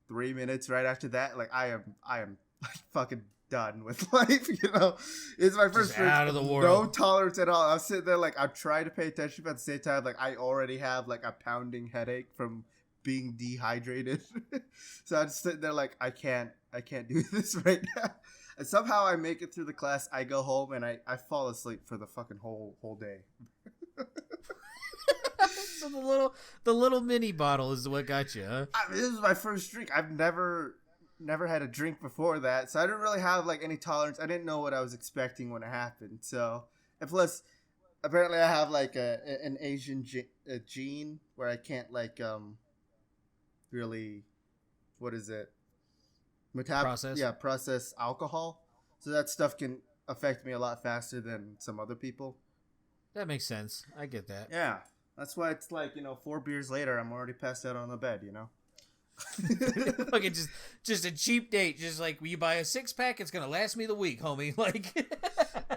3 minutes right after that, like I am like fucking done with life, you know. It's my first drink, out of the world. No tolerance at all. I'm sitting there like I'm trying to pay attention, but at the same time, like I already have like a pounding headache from being dehydrated. So I'm just sitting there like I can't do this right now. And somehow I make it through the class. I go home and I fall asleep for the fucking whole day. So the little mini bottle is what got you, huh? This is my first drink. I've never had a drink before that, so I didn't really have like any tolerance. I didn't know what I was expecting when it happened. So, and plus, apparently, I have like an Asian gene where I can't like really, what is it? Process alcohol. So that stuff can affect me a lot faster than some other people. That makes sense. I get that. Yeah, that's why it's like, you know, 4 beers later, I'm already passed out on the bed, you know. Fucking just a cheap date. Just like, you buy a 6-pack, it's gonna last me the week, homie. Like,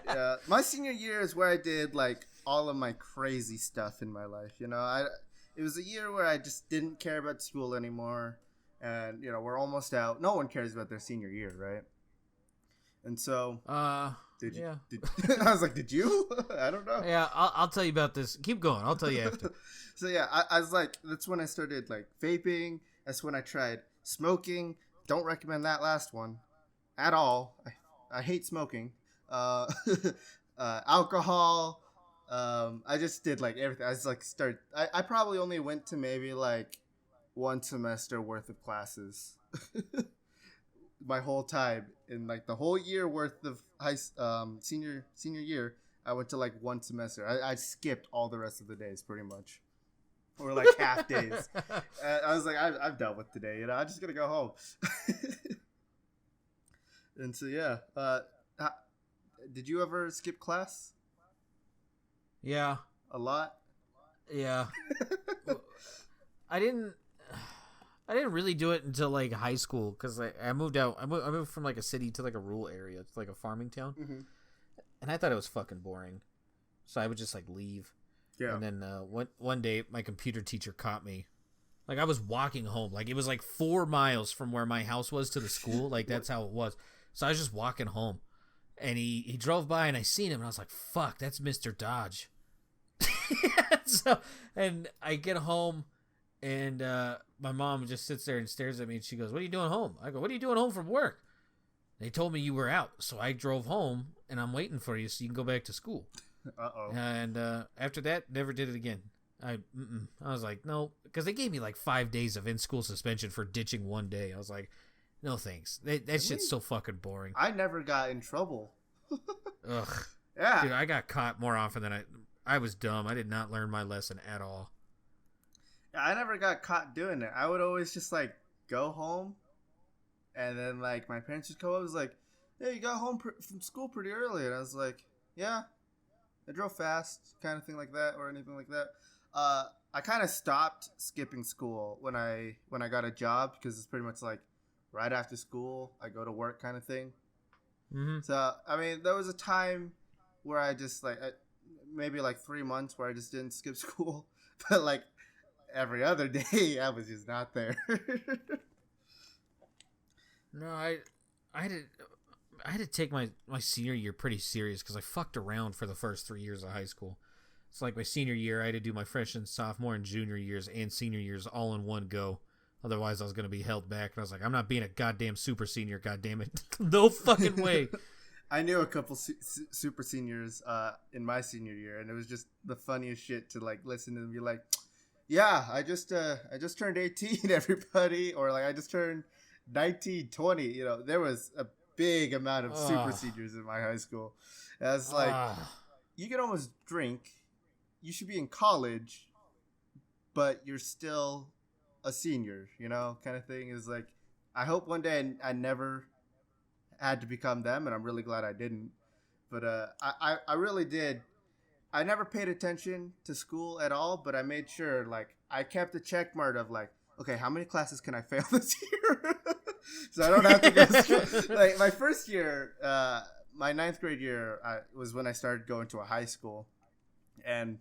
yeah, my senior year is where I did like all of my crazy stuff in my life. You know, it was a year where I just didn't care about school anymore, and you know, we're almost out. No one cares about their senior year, right? And so, did you? Yeah. I was like, did you? I don't know. Yeah, I'll tell you about this. Keep going. I'll tell you after. So yeah, I was like, that's when I started like vaping. That's when I tried smoking. Don't recommend that last one at all. I hate smoking. Alcohol. I just did like everything. I was like I probably only went to maybe like 1 semester worth of classes. My whole time, in like the whole year worth of senior year, I went to like 1 semester. I skipped all the rest of the days pretty much. Or like half days. I was like, I'm done with today. You know, I'm just gonna go home. And so yeah, did you ever skip class? Yeah, a lot. Yeah, I didn't. I didn't really do it until like high school because I moved out. I moved from like a city to like a rural area. It's like a farming town. Mm-hmm. And I thought it was fucking boring. So I would just like leave. Yeah. And then one day my computer teacher caught me. Like I was walking home. Like it was like 4 miles from where my house was to the school. Like that's how it was. So I was just walking home. And he drove by and I seen him and I was like, fuck, that's Mr. Dodge. And I get home and my mom just sits there and stares at me and she goes, what are you doing home? I go, what are you doing home from work? They told me you were out. So I drove home and I'm waiting for you so you can go back to school. Uh-oh. And after that, never did it again. I was like, no, because they gave me like 5 days of in-school suspension for ditching one day. I was like, no thanks. That shit's so fucking boring. I never got in trouble. Ugh. Yeah. Dude, I got caught more often than I was dumb. I did not learn my lesson at all. Yeah, I never got caught doing it. I would always just like go home and then like my parents would come up and was like, hey, you got home from school pretty early. And I was like, yeah, I drove fast, kind of thing like that or anything like that. I kind of stopped skipping school when I got a job because it's pretty much like right after school, I go to work kind of thing. Mm-hmm. So, I mean, there was a time where I just like, maybe like 3 months where I just didn't skip school. But like every other day, I was just not there. No, I had to take my senior year pretty serious because I fucked around for the first 3 years of high school. It's like my senior year, I had to do my freshman, sophomore, and junior years and senior years all in one go. Otherwise, I was going to be held back. And I was like, I'm not being a goddamn super senior, goddammit. No fucking way. I knew a couple super seniors in my senior year, and it was just the funniest shit to like listen to them be like, yeah, I just turned 18, everybody. Or like, I just turned 19, 20. You know, there was a big amount of super seniors in my high school. And I was like, you can almost drink. You should be in college, but you're still a senior, you know, kind of thing. Is like, I hope one day I never had to become them, and I'm really glad I didn't. But I really did. I never paid attention to school at all, but I made sure, like, I kept a check mark of like, okay, how many classes can I fail this year? So I don't have to go to school. Like my first year, my 9th grade year was when I started going to a high school, and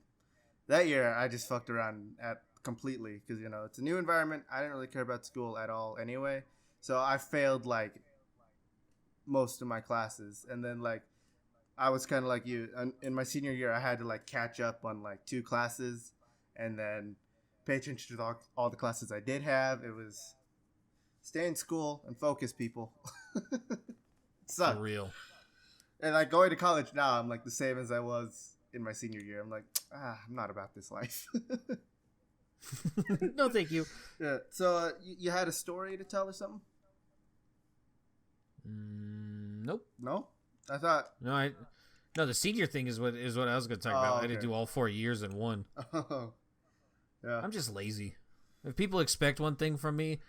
that year I just fucked around completely because, you know, it's a new environment. I didn't really care about school at all anyway, so I failed like most of my classes. And then like I was kind of like you in my senior year, I had to like catch up on like 2 classes and then pay attention to all the classes I did have. It was stay in school and focus, people. For real. And like going to college now, I'm like the same as I was in my senior year. I'm like, I'm not about this life. No, thank you. Yeah. So you had a story to tell or something? Nope. No, I thought. No, the senior thing is what I was going to talk about. Okay. I had to do all 4 years in one. Oh. Yeah. I'm just lazy. If people expect one thing from me,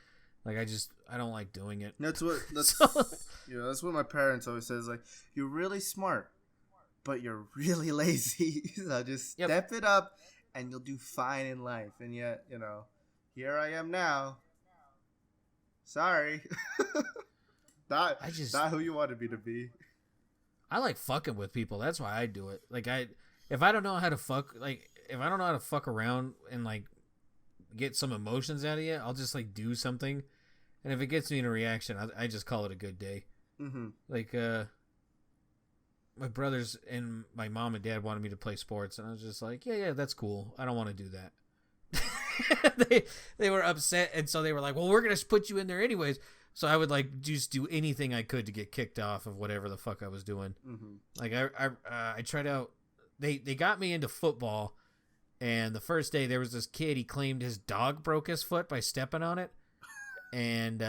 like I don't like doing it. That's what my parents always says. Like, you're really smart, but you're really lazy. So just step it up, and you'll do fine in life. And yet, you know, here I am now. Sorry, not who you wanted me to be. I like fucking with people. That's why I do it. Like if I don't know how to fuck around and like get some emotions out of you, I'll just like do something, and if it gets me in a reaction, I just call it a good day. Mm-hmm. Like my brothers and my mom and dad wanted me to play sports, and I was just like, yeah, that's cool. I don't want to do that. they were upset, and so they were like, well, we're gonna put you in there anyways. So I would like just do anything I could to get kicked off of whatever the fuck I was doing. Mm-hmm. Like I tried out. They got me into football, and the first day there was this kid. He claimed his dog broke his foot by stepping on it, and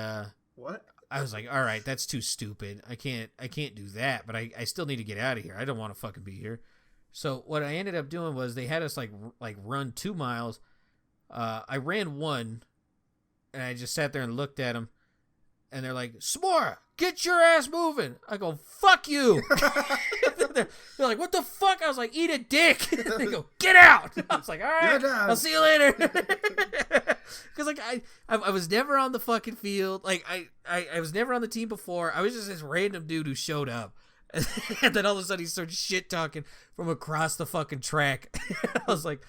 what? I was like, all right, that's too stupid. I can't do that. But I still need to get out of here. I don't want to fucking be here. So what I ended up doing was they had us like run 2 miles. I ran 1, and I just sat there and looked at them. And they're like, Samora, get your ass moving. I go, fuck you. they're like, what the fuck? I was like, eat a dick. They go, get out. I was like, all right, I'll see you later. Because like I was never on the fucking field. Like I was never on the team before. I was just this random dude who showed up. And then all of a sudden he started shit talking from across the fucking track. I was like,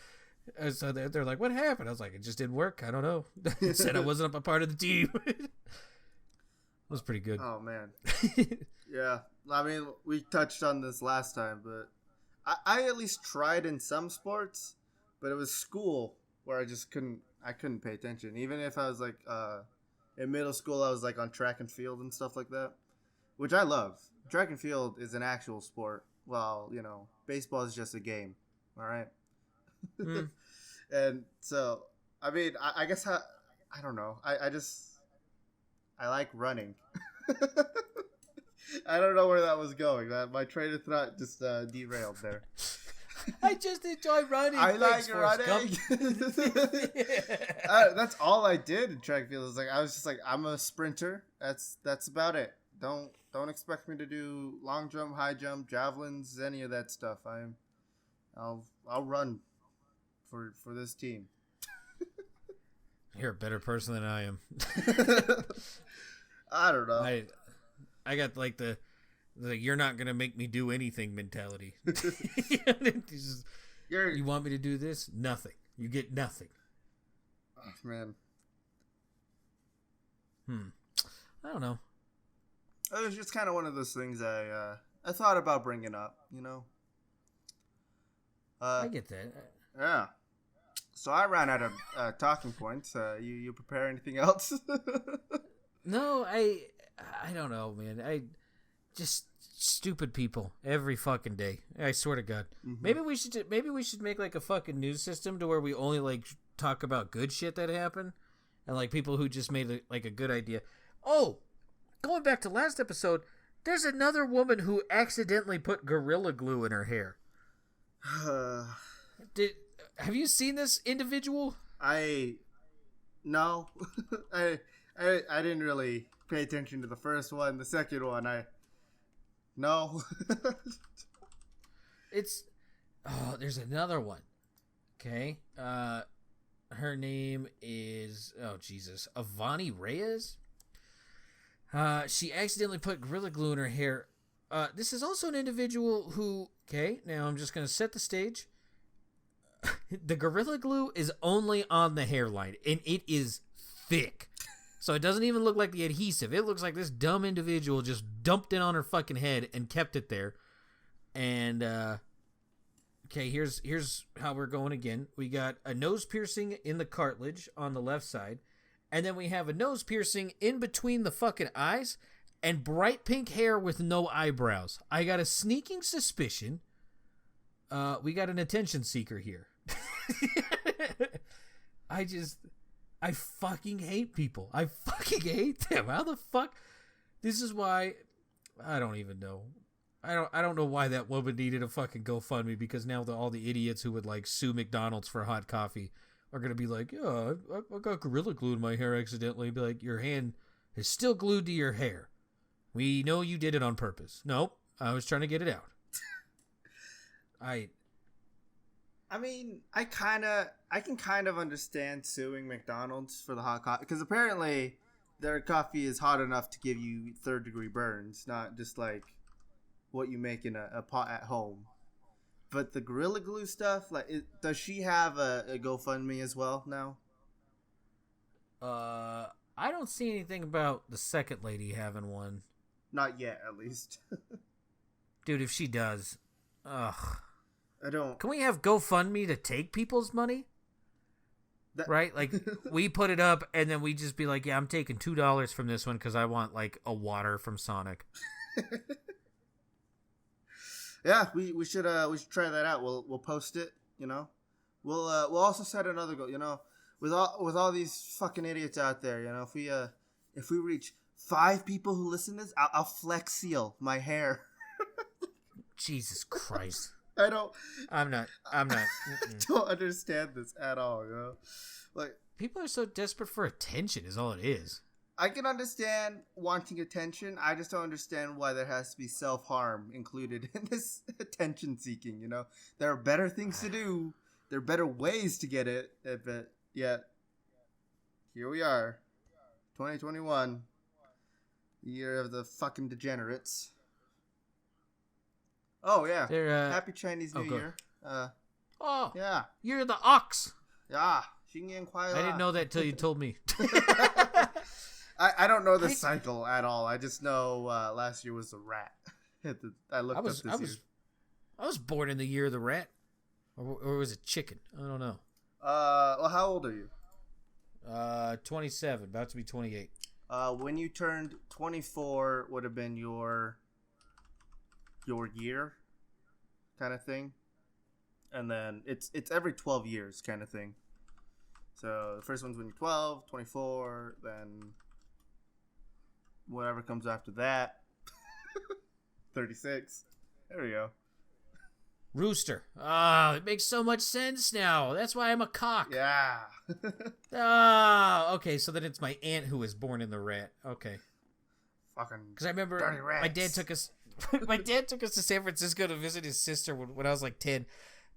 so they're like, what happened? I was like, it just didn't work. I don't know. Said I wasn't a part of the team. It was pretty good. Oh man. Yeah. I mean, we touched on this last time, but I at least tried in some sports, but it was school where I just couldn't pay attention. Even if I was like in middle school, I was like on track and field and stuff like that, which I love. Track and field is an actual sport. Well, baseball is just a game. All right. And so, I mean, I guess I don't know. I like running. I don't know where that was going. My train of thought just derailed there. I just enjoy running. I like running. That's all I did in track and field. Was like I was just like, I'm a sprinter. That's about it. Don't expect me to do long jump, high jump, javelins, any of that stuff. I'll run for this team. You're a better person than I am. I don't know. I got like the you're not gonna make me do anything mentality. You want me to do this? Nothing. You get nothing. Oh, man. I don't know. It was just kind of one of those things I thought about bringing up. I get that. Yeah. So I ran out of talking points. You prepare anything else? No, I don't know, man. I just stupid people every fucking day. I swear to God. Mm-hmm. Maybe we should make like a fucking news system to where we only like talk about good shit that happened, and like people who just made like a good idea. Oh, going back to last episode, there's another woman who accidentally put Gorilla Glue in her hair. Have you seen this individual? No. I didn't really pay attention to the first one. The second one, no. There's another one. Okay. Her name is, Avani Reyes. She accidentally put Gorilla Glue in her hair. This is also an individual who, okay, now I'm just going to set the stage. The Gorilla Glue is only on the hairline, and it is thick. So it doesn't even look like the adhesive. It looks like this dumb individual just dumped it on her fucking head and kept it there. And, okay, here's how we're going again. We got a nose piercing in the cartilage on the left side. And then we have a nose piercing in between the fucking eyes and bright pink hair with no eyebrows. I got a sneaking suspicion. We got an attention seeker here. I fucking hate people. I fucking hate them. How the fuck? This is why I don't even know. I don't know why that woman needed a fucking GoFundMe, because now all the idiots who would like sue McDonald's for hot coffee are gonna be like, yeah, I got Gorilla Glue in my hair accidentally. Be like, your hand is still glued to your hair. We know you did it on purpose. Nope, I was trying to get it out. I mean, I can kind of understand suing McDonald's for the hot coffee, because apparently their coffee is hot enough to give you third-degree burns, not just like what you make in a pot at home. But the Gorilla Glue stuff, like, does she have a GoFundMe as well now? I don't see anything about the second lady having one. Not yet, at least. Dude, if she does, ugh. I don't. Can we have GoFundMe to take people's money? Right? Like, we put it up, and then we just be like, yeah, I'm taking $2 from this one because I want, like, a water from Sonic. Yeah, we should try that out. We'll post it, We'll also set another goal, with all these fucking idiots out there, if we reach 5 people who listen to this, I'll flex seal my hair. Jesus Christ. I'm not. I don't understand this at all, Like, people are so desperate for attention is all it is. I can understand wanting attention. I just don't understand why there has to be self-harm included in this attention seeking, you know? There are better things to do. There are better ways to get it. But yet, here we are. 2021. Year of the fucking degenerates. Oh, yeah. Happy Chinese New Year. Yeah. You're the ox. Yeah. 新年快乐. I didn't know that till you told me. I don't know the cycle at all. I just know last year was a rat. I looked up this year. I was born in the year of the rat. Or was it chicken? I don't know. Well, how old are you? 27, about to be 28. When you turned 24 would have been your year kind of thing. And then it's every 12 years kind of thing. So the first one's when you're 12, 24, then whatever comes after that. 36. There we go. Rooster. It makes so much sense now. That's why I'm a cock. Yeah. Okay, so then it's my aunt who was born in the rat. Okay. Fucking because I remember my dad took us to San Francisco to visit his sister when I was like 10,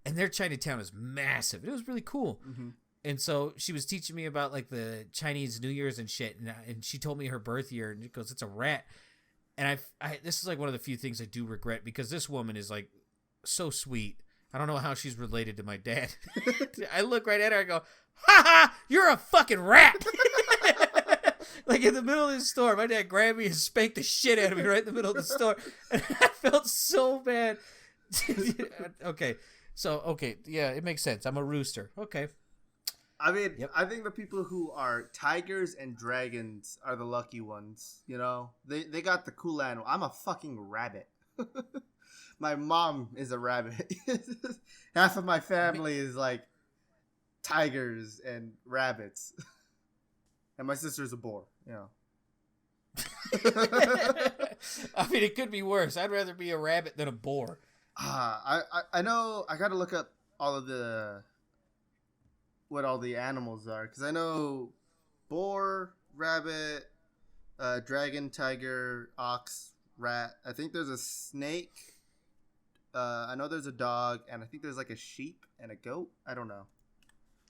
and their Chinatown is massive. It was really cool. Mm-hmm. And so she was teaching me about like the Chinese New Year's and shit, and she told me her birth year, and it goes, it's a rat. And I this is like one of the few things I do regret, because this woman is like so sweet. I don't know how she's related to my dad. I look right at her, I go, ha ha, you're a fucking rat. Like in the middle of the store, my dad grabbed me and spanked the shit out of me right in the middle of the store. And I felt so bad. Okay. So, yeah, it makes sense. I'm a rooster. Okay. I mean, yep. I think the people who are tigers and dragons are the lucky ones, you know? They got the cool animal. I'm a fucking rabbit. My mom is a rabbit. Half of my family is like tigers and rabbits. And my sister's a boar, you know. I mean, it could be worse. I'd rather be a rabbit than a boar. I know. I gotta look up all of what all the animals are, because I know boar, rabbit, dragon, tiger, ox, rat. I think there's a snake. I know there's a dog, and I think there's like a sheep and a goat. I don't know.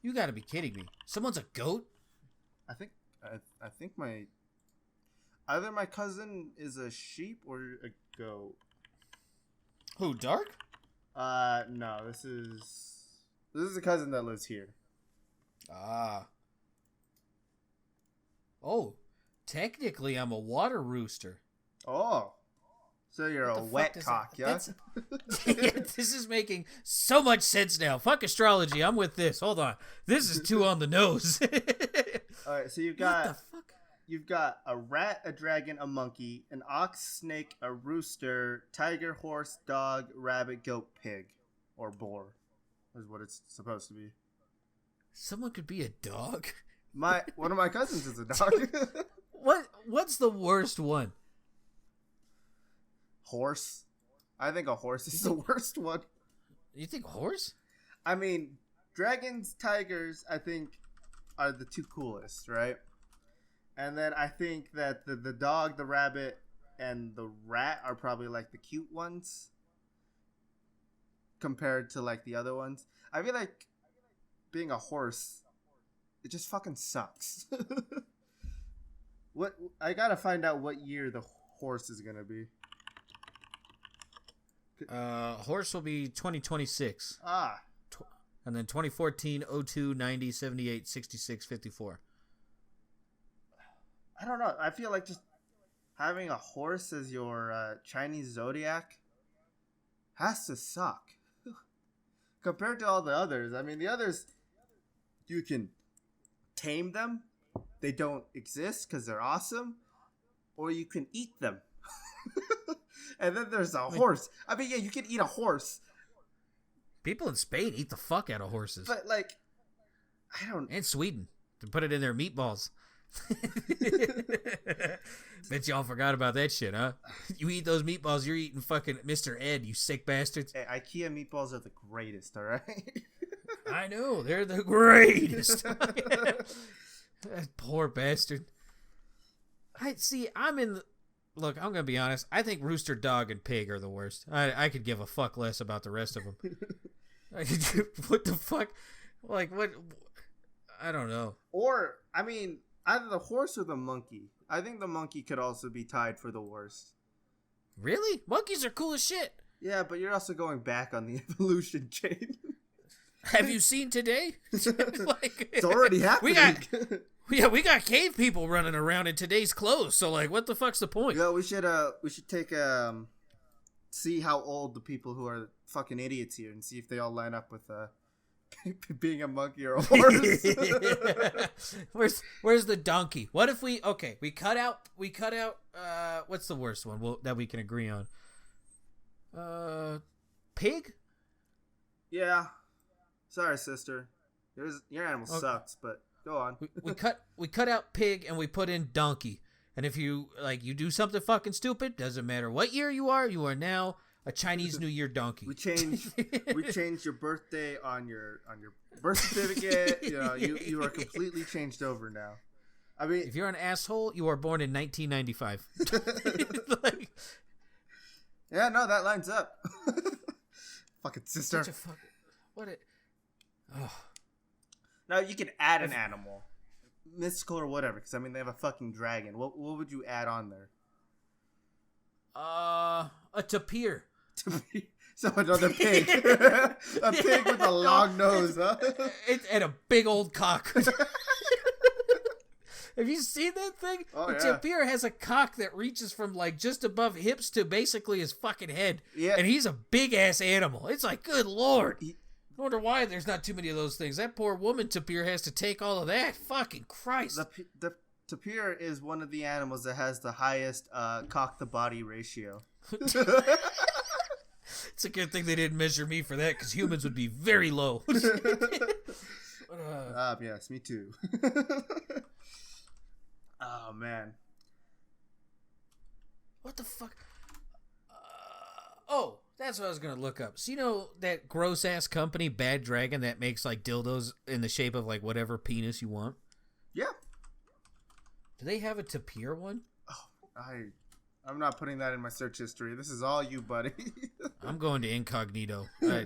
You gotta be kidding me. Someone's a goat? I think either my cousin is a sheep or a goat. Who, Dark? No, this is a cousin that lives here. Oh, technically I'm a water rooster. Oh. So you're a wet cock, yeah? This is making so much sense now. Fuck astrology. I'm with this. Hold on. This is too on the nose. All right, so you've got a rat, a dragon, a monkey, an ox, snake, a rooster, tiger, horse, dog, rabbit, goat, pig, or boar is what it's supposed to be. Someone could be a dog? One of my cousins is a dog. What's the worst one? Horse. I think a horse is the worst one. You think horse? I mean, dragons, tigers, I think are the two coolest, right? And then I think that the dog, the rabbit, and the rat are probably like the cute ones compared to like the other ones. I feel like being a horse, it just fucking sucks. I gotta find out what year the horse is gonna be. Horse will be 2026. And then 2014, 02, 90, 78, 66, 54. I don't know. I feel like just having a horse as your Chinese zodiac has to suck. Compared to all the others. I mean, the others, you can tame them. They don't exist because they're awesome. Or you can eat them. And then there's a horse. I mean, yeah, you can eat a horse. People in Spain eat the fuck out of horses. But, like, I don't... And Sweden. To put it in their meatballs. Bet y'all forgot about that shit, huh? You eat those meatballs, you're eating fucking Mr. Ed, you sick bastards. Hey, IKEA meatballs are the greatest, alright? I know, they're the greatest. That poor bastard. I see. I'm in. Look, I'm gonna be honest. I think rooster, dog, and pig are the worst. I could give a fuck less about the rest of them. What the fuck? Like what? I don't know. Or I mean, either the horse or the monkey. I think the monkey could also be tied for the worst. Really? Monkeys are cool as shit. Yeah, but you're also going back on the evolution chain. Have you seen today? Like, it's already happening. We got cave people running around in today's clothes. So like, what the fuck's the point? Yeah, we should take see how old the people who are fucking idiots here and see if they all line up with being a monkey or a horse. Where's the donkey? What if we cut out what's the worst one that we can agree on? Pig? Yeah. Sorry, sister. Your animal sucks, but go on. we cut out pig and we put in donkey. And if you do something fucking stupid, doesn't matter what year you are now a Chinese New Year donkey. We changed your birthday on your birth certificate. You are completely changed over now. I mean, if you're an asshole, you were born in 1995. Yeah, no, that lines up. Fucking sister. Now you can add an animal, mystical or whatever, because I mean they have a fucking dragon. What would you add on there? A tapir. So another pig. A pig with a long nose, huh? And a big old cock. Have you seen that thing? Oh, the tapir has a cock that reaches from like just above hips to basically his fucking head. Yeah. And he's a big ass animal. It's like, good lord. I wonder why there's not too many of those things. That poor woman tapir has to take all of that. Fucking Christ. The tapir is one of the animals that has the highest cock to body ratio. It's a good thing they didn't measure me for that, because humans would be very low. Yes, me too. Oh, man. What the fuck? That's what I was going to look up. So you know that gross-ass company, Bad Dragon, that makes like dildos in the shape of like whatever penis you want? Yeah. Do they have a tapir one? Oh, I'm not putting that in my search history. This is all you, buddy. I'm going to incognito. I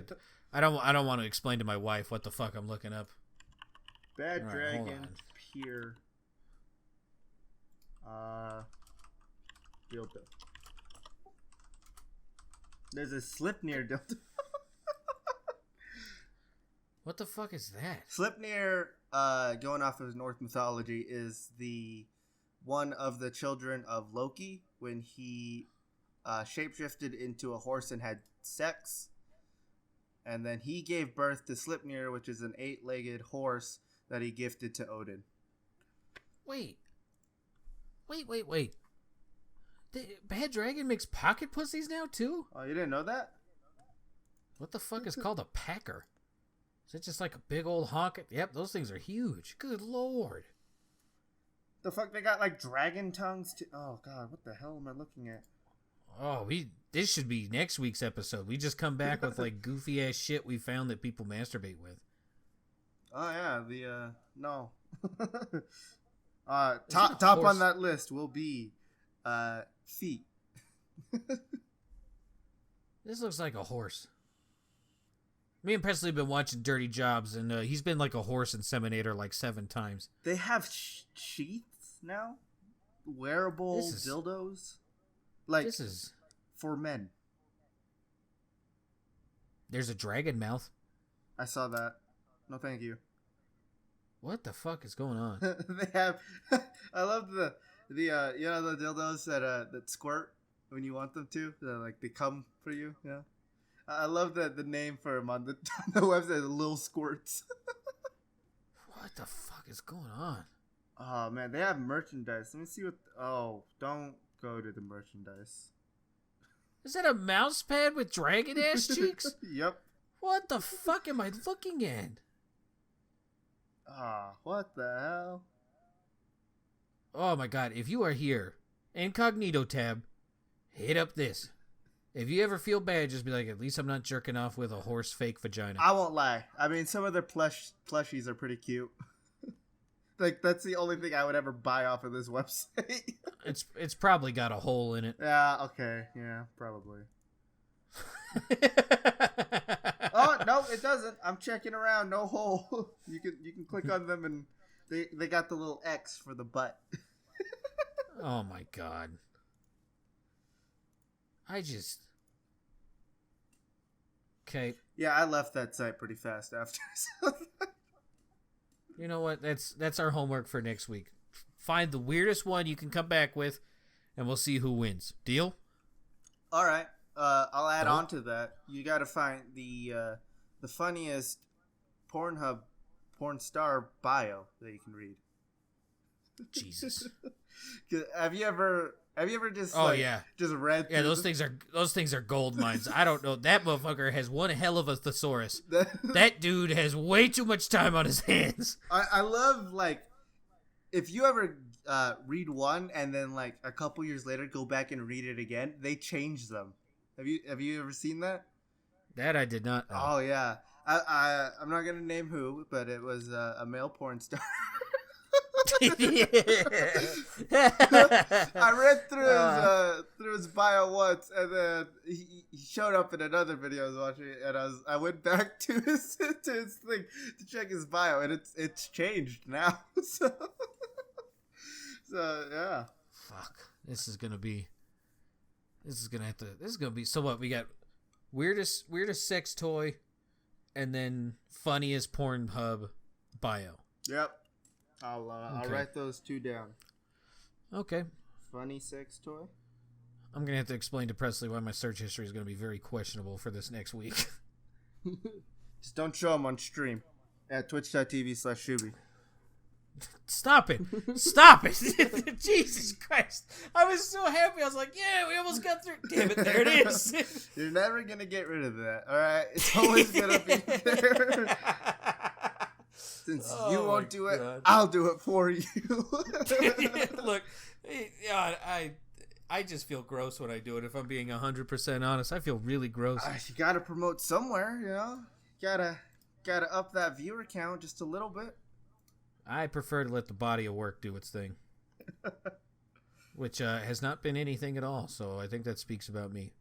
don't want to explain to my wife what the fuck I'm looking up. Bad Dragon Pier. Dildo. There's a Slipnir dildo. What the fuck is that? Slipnir, going off of Norse mythology, is the one of the children of Loki when he shapeshifted into a horse and had sex. And then he gave birth to Slipnir, which is an 8-legged horse that he gifted to Odin. Wait. The Bad Dragon makes pocket pussies now, too? Oh, you didn't know that? What the fuck is called a packer? Is it just like a big old honk? Yep, those things are huge. Good lord. The fuck, they got like dragon tongues too? Oh god, what the hell am I looking at? Oh, this should be next week's episode. We just come back with like goofy ass shit we found that people masturbate with. Oh yeah, no. Top on that list will be feet. This looks like a horse. Me and Presley have been watching Dirty Jobs, and he's been like a horse inseminator like 7 times. They have sheaths now? Wearable dildos? Like, this is for men. There's a dragon mouth. I saw that. No, thank you. What the fuck is going on? They have. I love the the dildos that squirt when you want them to. Like they come for you. Yeah. I love the name for them on the website. Little Squirts. What the fuck is going on? Oh man, they have merchandise. Let me see what. Oh, don't go to the merchandise. Is that a mouse pad with dragon ass cheeks? Yep. What the fuck am I looking at? What the hell? Oh my god, if you are here, incognito tab, hit up this. If you ever feel bad, just be like, at least I'm not jerking off with a horse fake vagina. I won't lie. I mean, some of their plushies are pretty cute. Like, that's the only thing I would ever buy off of this website. It's probably got a hole in it. Yeah, okay. Yeah, probably. Oh, no, it doesn't. I'm checking around. No hole. You can click on them, and they got the little X for the butt. Oh, my God. Okay. Yeah, I left that site pretty fast after. You know what? That's our homework for next week. Find the weirdest one you can come back with, and we'll see who wins. Deal? All right. I'll add on to that. You got to find the funniest Pornhub porn star bio that you can read. Jesus. Have you ever just just read? Yeah, those things are gold mines. I don't know. That motherfucker has one hell of a thesaurus. That dude has way too much time on his hands. I love, like, if you ever read one and then, like, a couple years later go back and read it again, they change them. Have you ever seen that? That I did not know. Oh yeah. I'm not gonna name who, but it was a male porn star. I read through his bio once, and then he showed up in another video I was watching, and I went back to his thing to check his bio, and it's changed now. So yeah. Fuck. This is gonna be. So what? We got weirdest sex toy, and then funniest Pornhub bio. Yep. I'll write those two down. Okay. Funny sex toy. I'm gonna have to explain to Presley why my search history is gonna be very questionable for this next week. Just don't show them on stream at twitch.tv/Shuby. Stop it! Stop it! Jesus Christ! I was so happy. I was like, "Yeah, we almost got through." Damn it! There it is. You're never gonna get rid of that. All right, it's always gonna be there. Since you won't do it, I'll do it for you. Look, I just feel gross when I do it. If I'm being 100% honest, I feel really gross. You gotta promote somewhere, you know. Gotta up that viewer count just a little bit. I prefer to let the body of work do its thing, which has not been anything at all. So I think that speaks about me.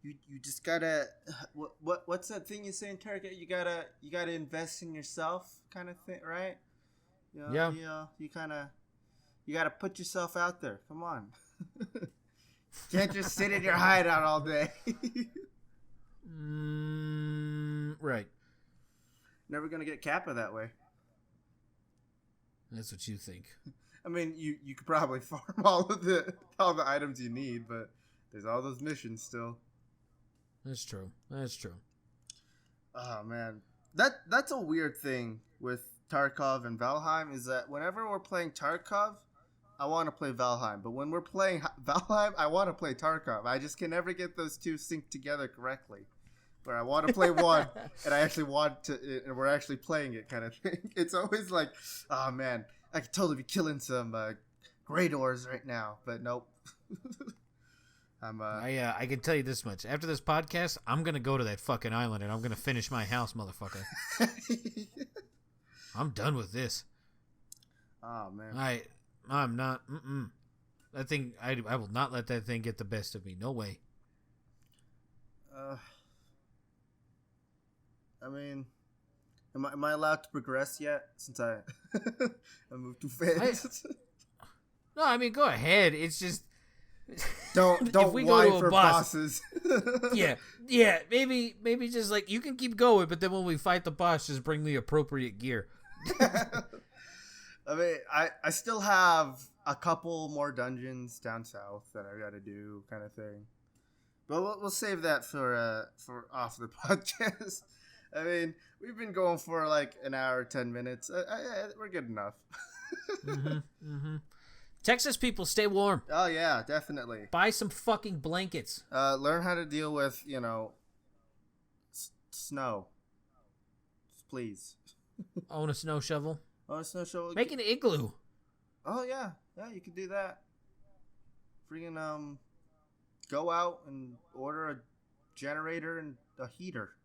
You just gotta what's that thing you say in Target? You gotta invest in yourself, kind of thing, right? You know, yeah. You gotta put yourself out there. Come on, can't just sit in your hideout all day. Right. Never gonna get Kappa that way. That's what you think. I mean, you could probably farm all the items you need, but there's all those missions still. That's true. Oh man, that's a weird thing with Tarkov and Valheim is that whenever we're playing Tarkov, I want to play Valheim, but when we're playing Valheim, I want to play Tarkov. I just can never get those two synced together correctly. Where I want to play one, and I actually want to, and we're actually playing it, kind of thing. It's always like, oh man, I could totally be killing some Grey Doors right now, but nope. I can tell you this much. After this podcast, I'm gonna go to that fucking island and I'm gonna finish my house, motherfucker. I'm done with this. Oh man. I'm not. That thing. I will not let that thing get the best of me. No way. I mean, am I allowed to progress yet? Since I moved too fast. No, I mean, go ahead. It's just. Don't we whine go to for bosses. yeah. Maybe just like you can keep going, but then when we fight the boss, just bring the appropriate gear. I mean, I still have a couple more dungeons down south that I got to do, kind of thing. But we'll save that for off the podcast. I mean, we've been going for like an hour, 10 minutes. We're good enough. Texas people, stay warm. Oh yeah, definitely. Buy some fucking blankets. Learn how to deal with, snow. Please. Own a snow shovel. Make an igloo. Oh yeah, you can do that. Freaking go out and order a generator and a heater.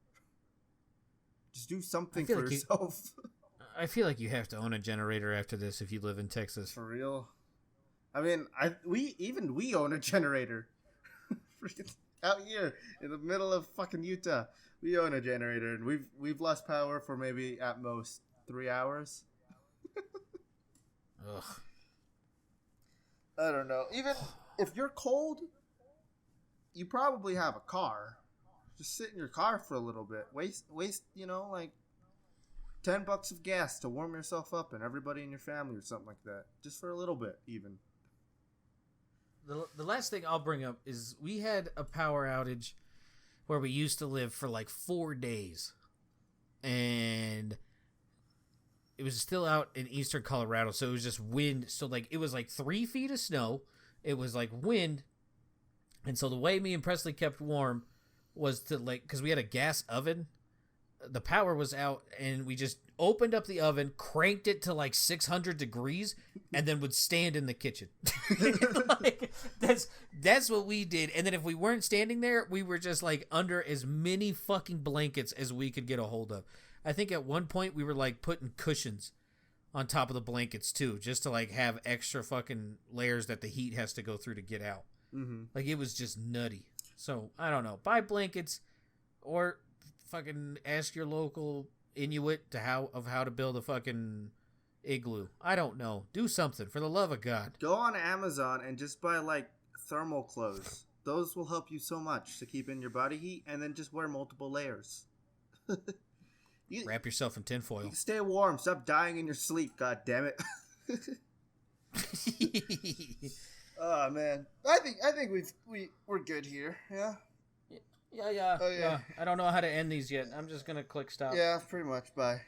Just do something for yourself. I feel like you have to own a generator after this if you live in Texas. For real. I mean, we own a generator. Out here in the middle of fucking Utah, we own a generator, and we've lost power for maybe at most 3 hours. Ugh. I don't know. Even if you're cold, you probably have a car. Just sit in your car for a little bit. Waste, like $10 of gas to warm yourself up and everybody in your family or something like that. Just for a little bit, even. The last thing I'll bring up is we had a power outage where we used to live for like 4 days. And it was still out in eastern Colorado, so it was just wind. So like it was like 3 feet of snow. It was like wind. And so the way me and Presley kept warm was to like, because we had a gas oven. The power was out, and we just opened up the oven, cranked it to like 600 degrees, and then would stand in the kitchen. Like, that's what we did. And then if we weren't standing there, we were just like under as many fucking blankets as we could get a hold of. I think at one point we were like putting cushions on top of the blankets too, just to like have extra fucking layers that the heat has to go through to get out. Mm-hmm. Like it was just nutty. So I don't know. Buy blankets or fucking ask your local Inuit how to build a fucking igloo. I don't know. Do something for the love of God. Go on Amazon and just buy like thermal clothes. Those will help you so much to keep in your body heat, and then just wear multiple layers. Wrap yourself in tinfoil. You can stay warm. Stop dying in your sleep. God damn it. Oh man, I think we're good here. Yeah. Yeah. I don't know how to end these yet. I'm just gonna click stop. Yeah, pretty much. Bye.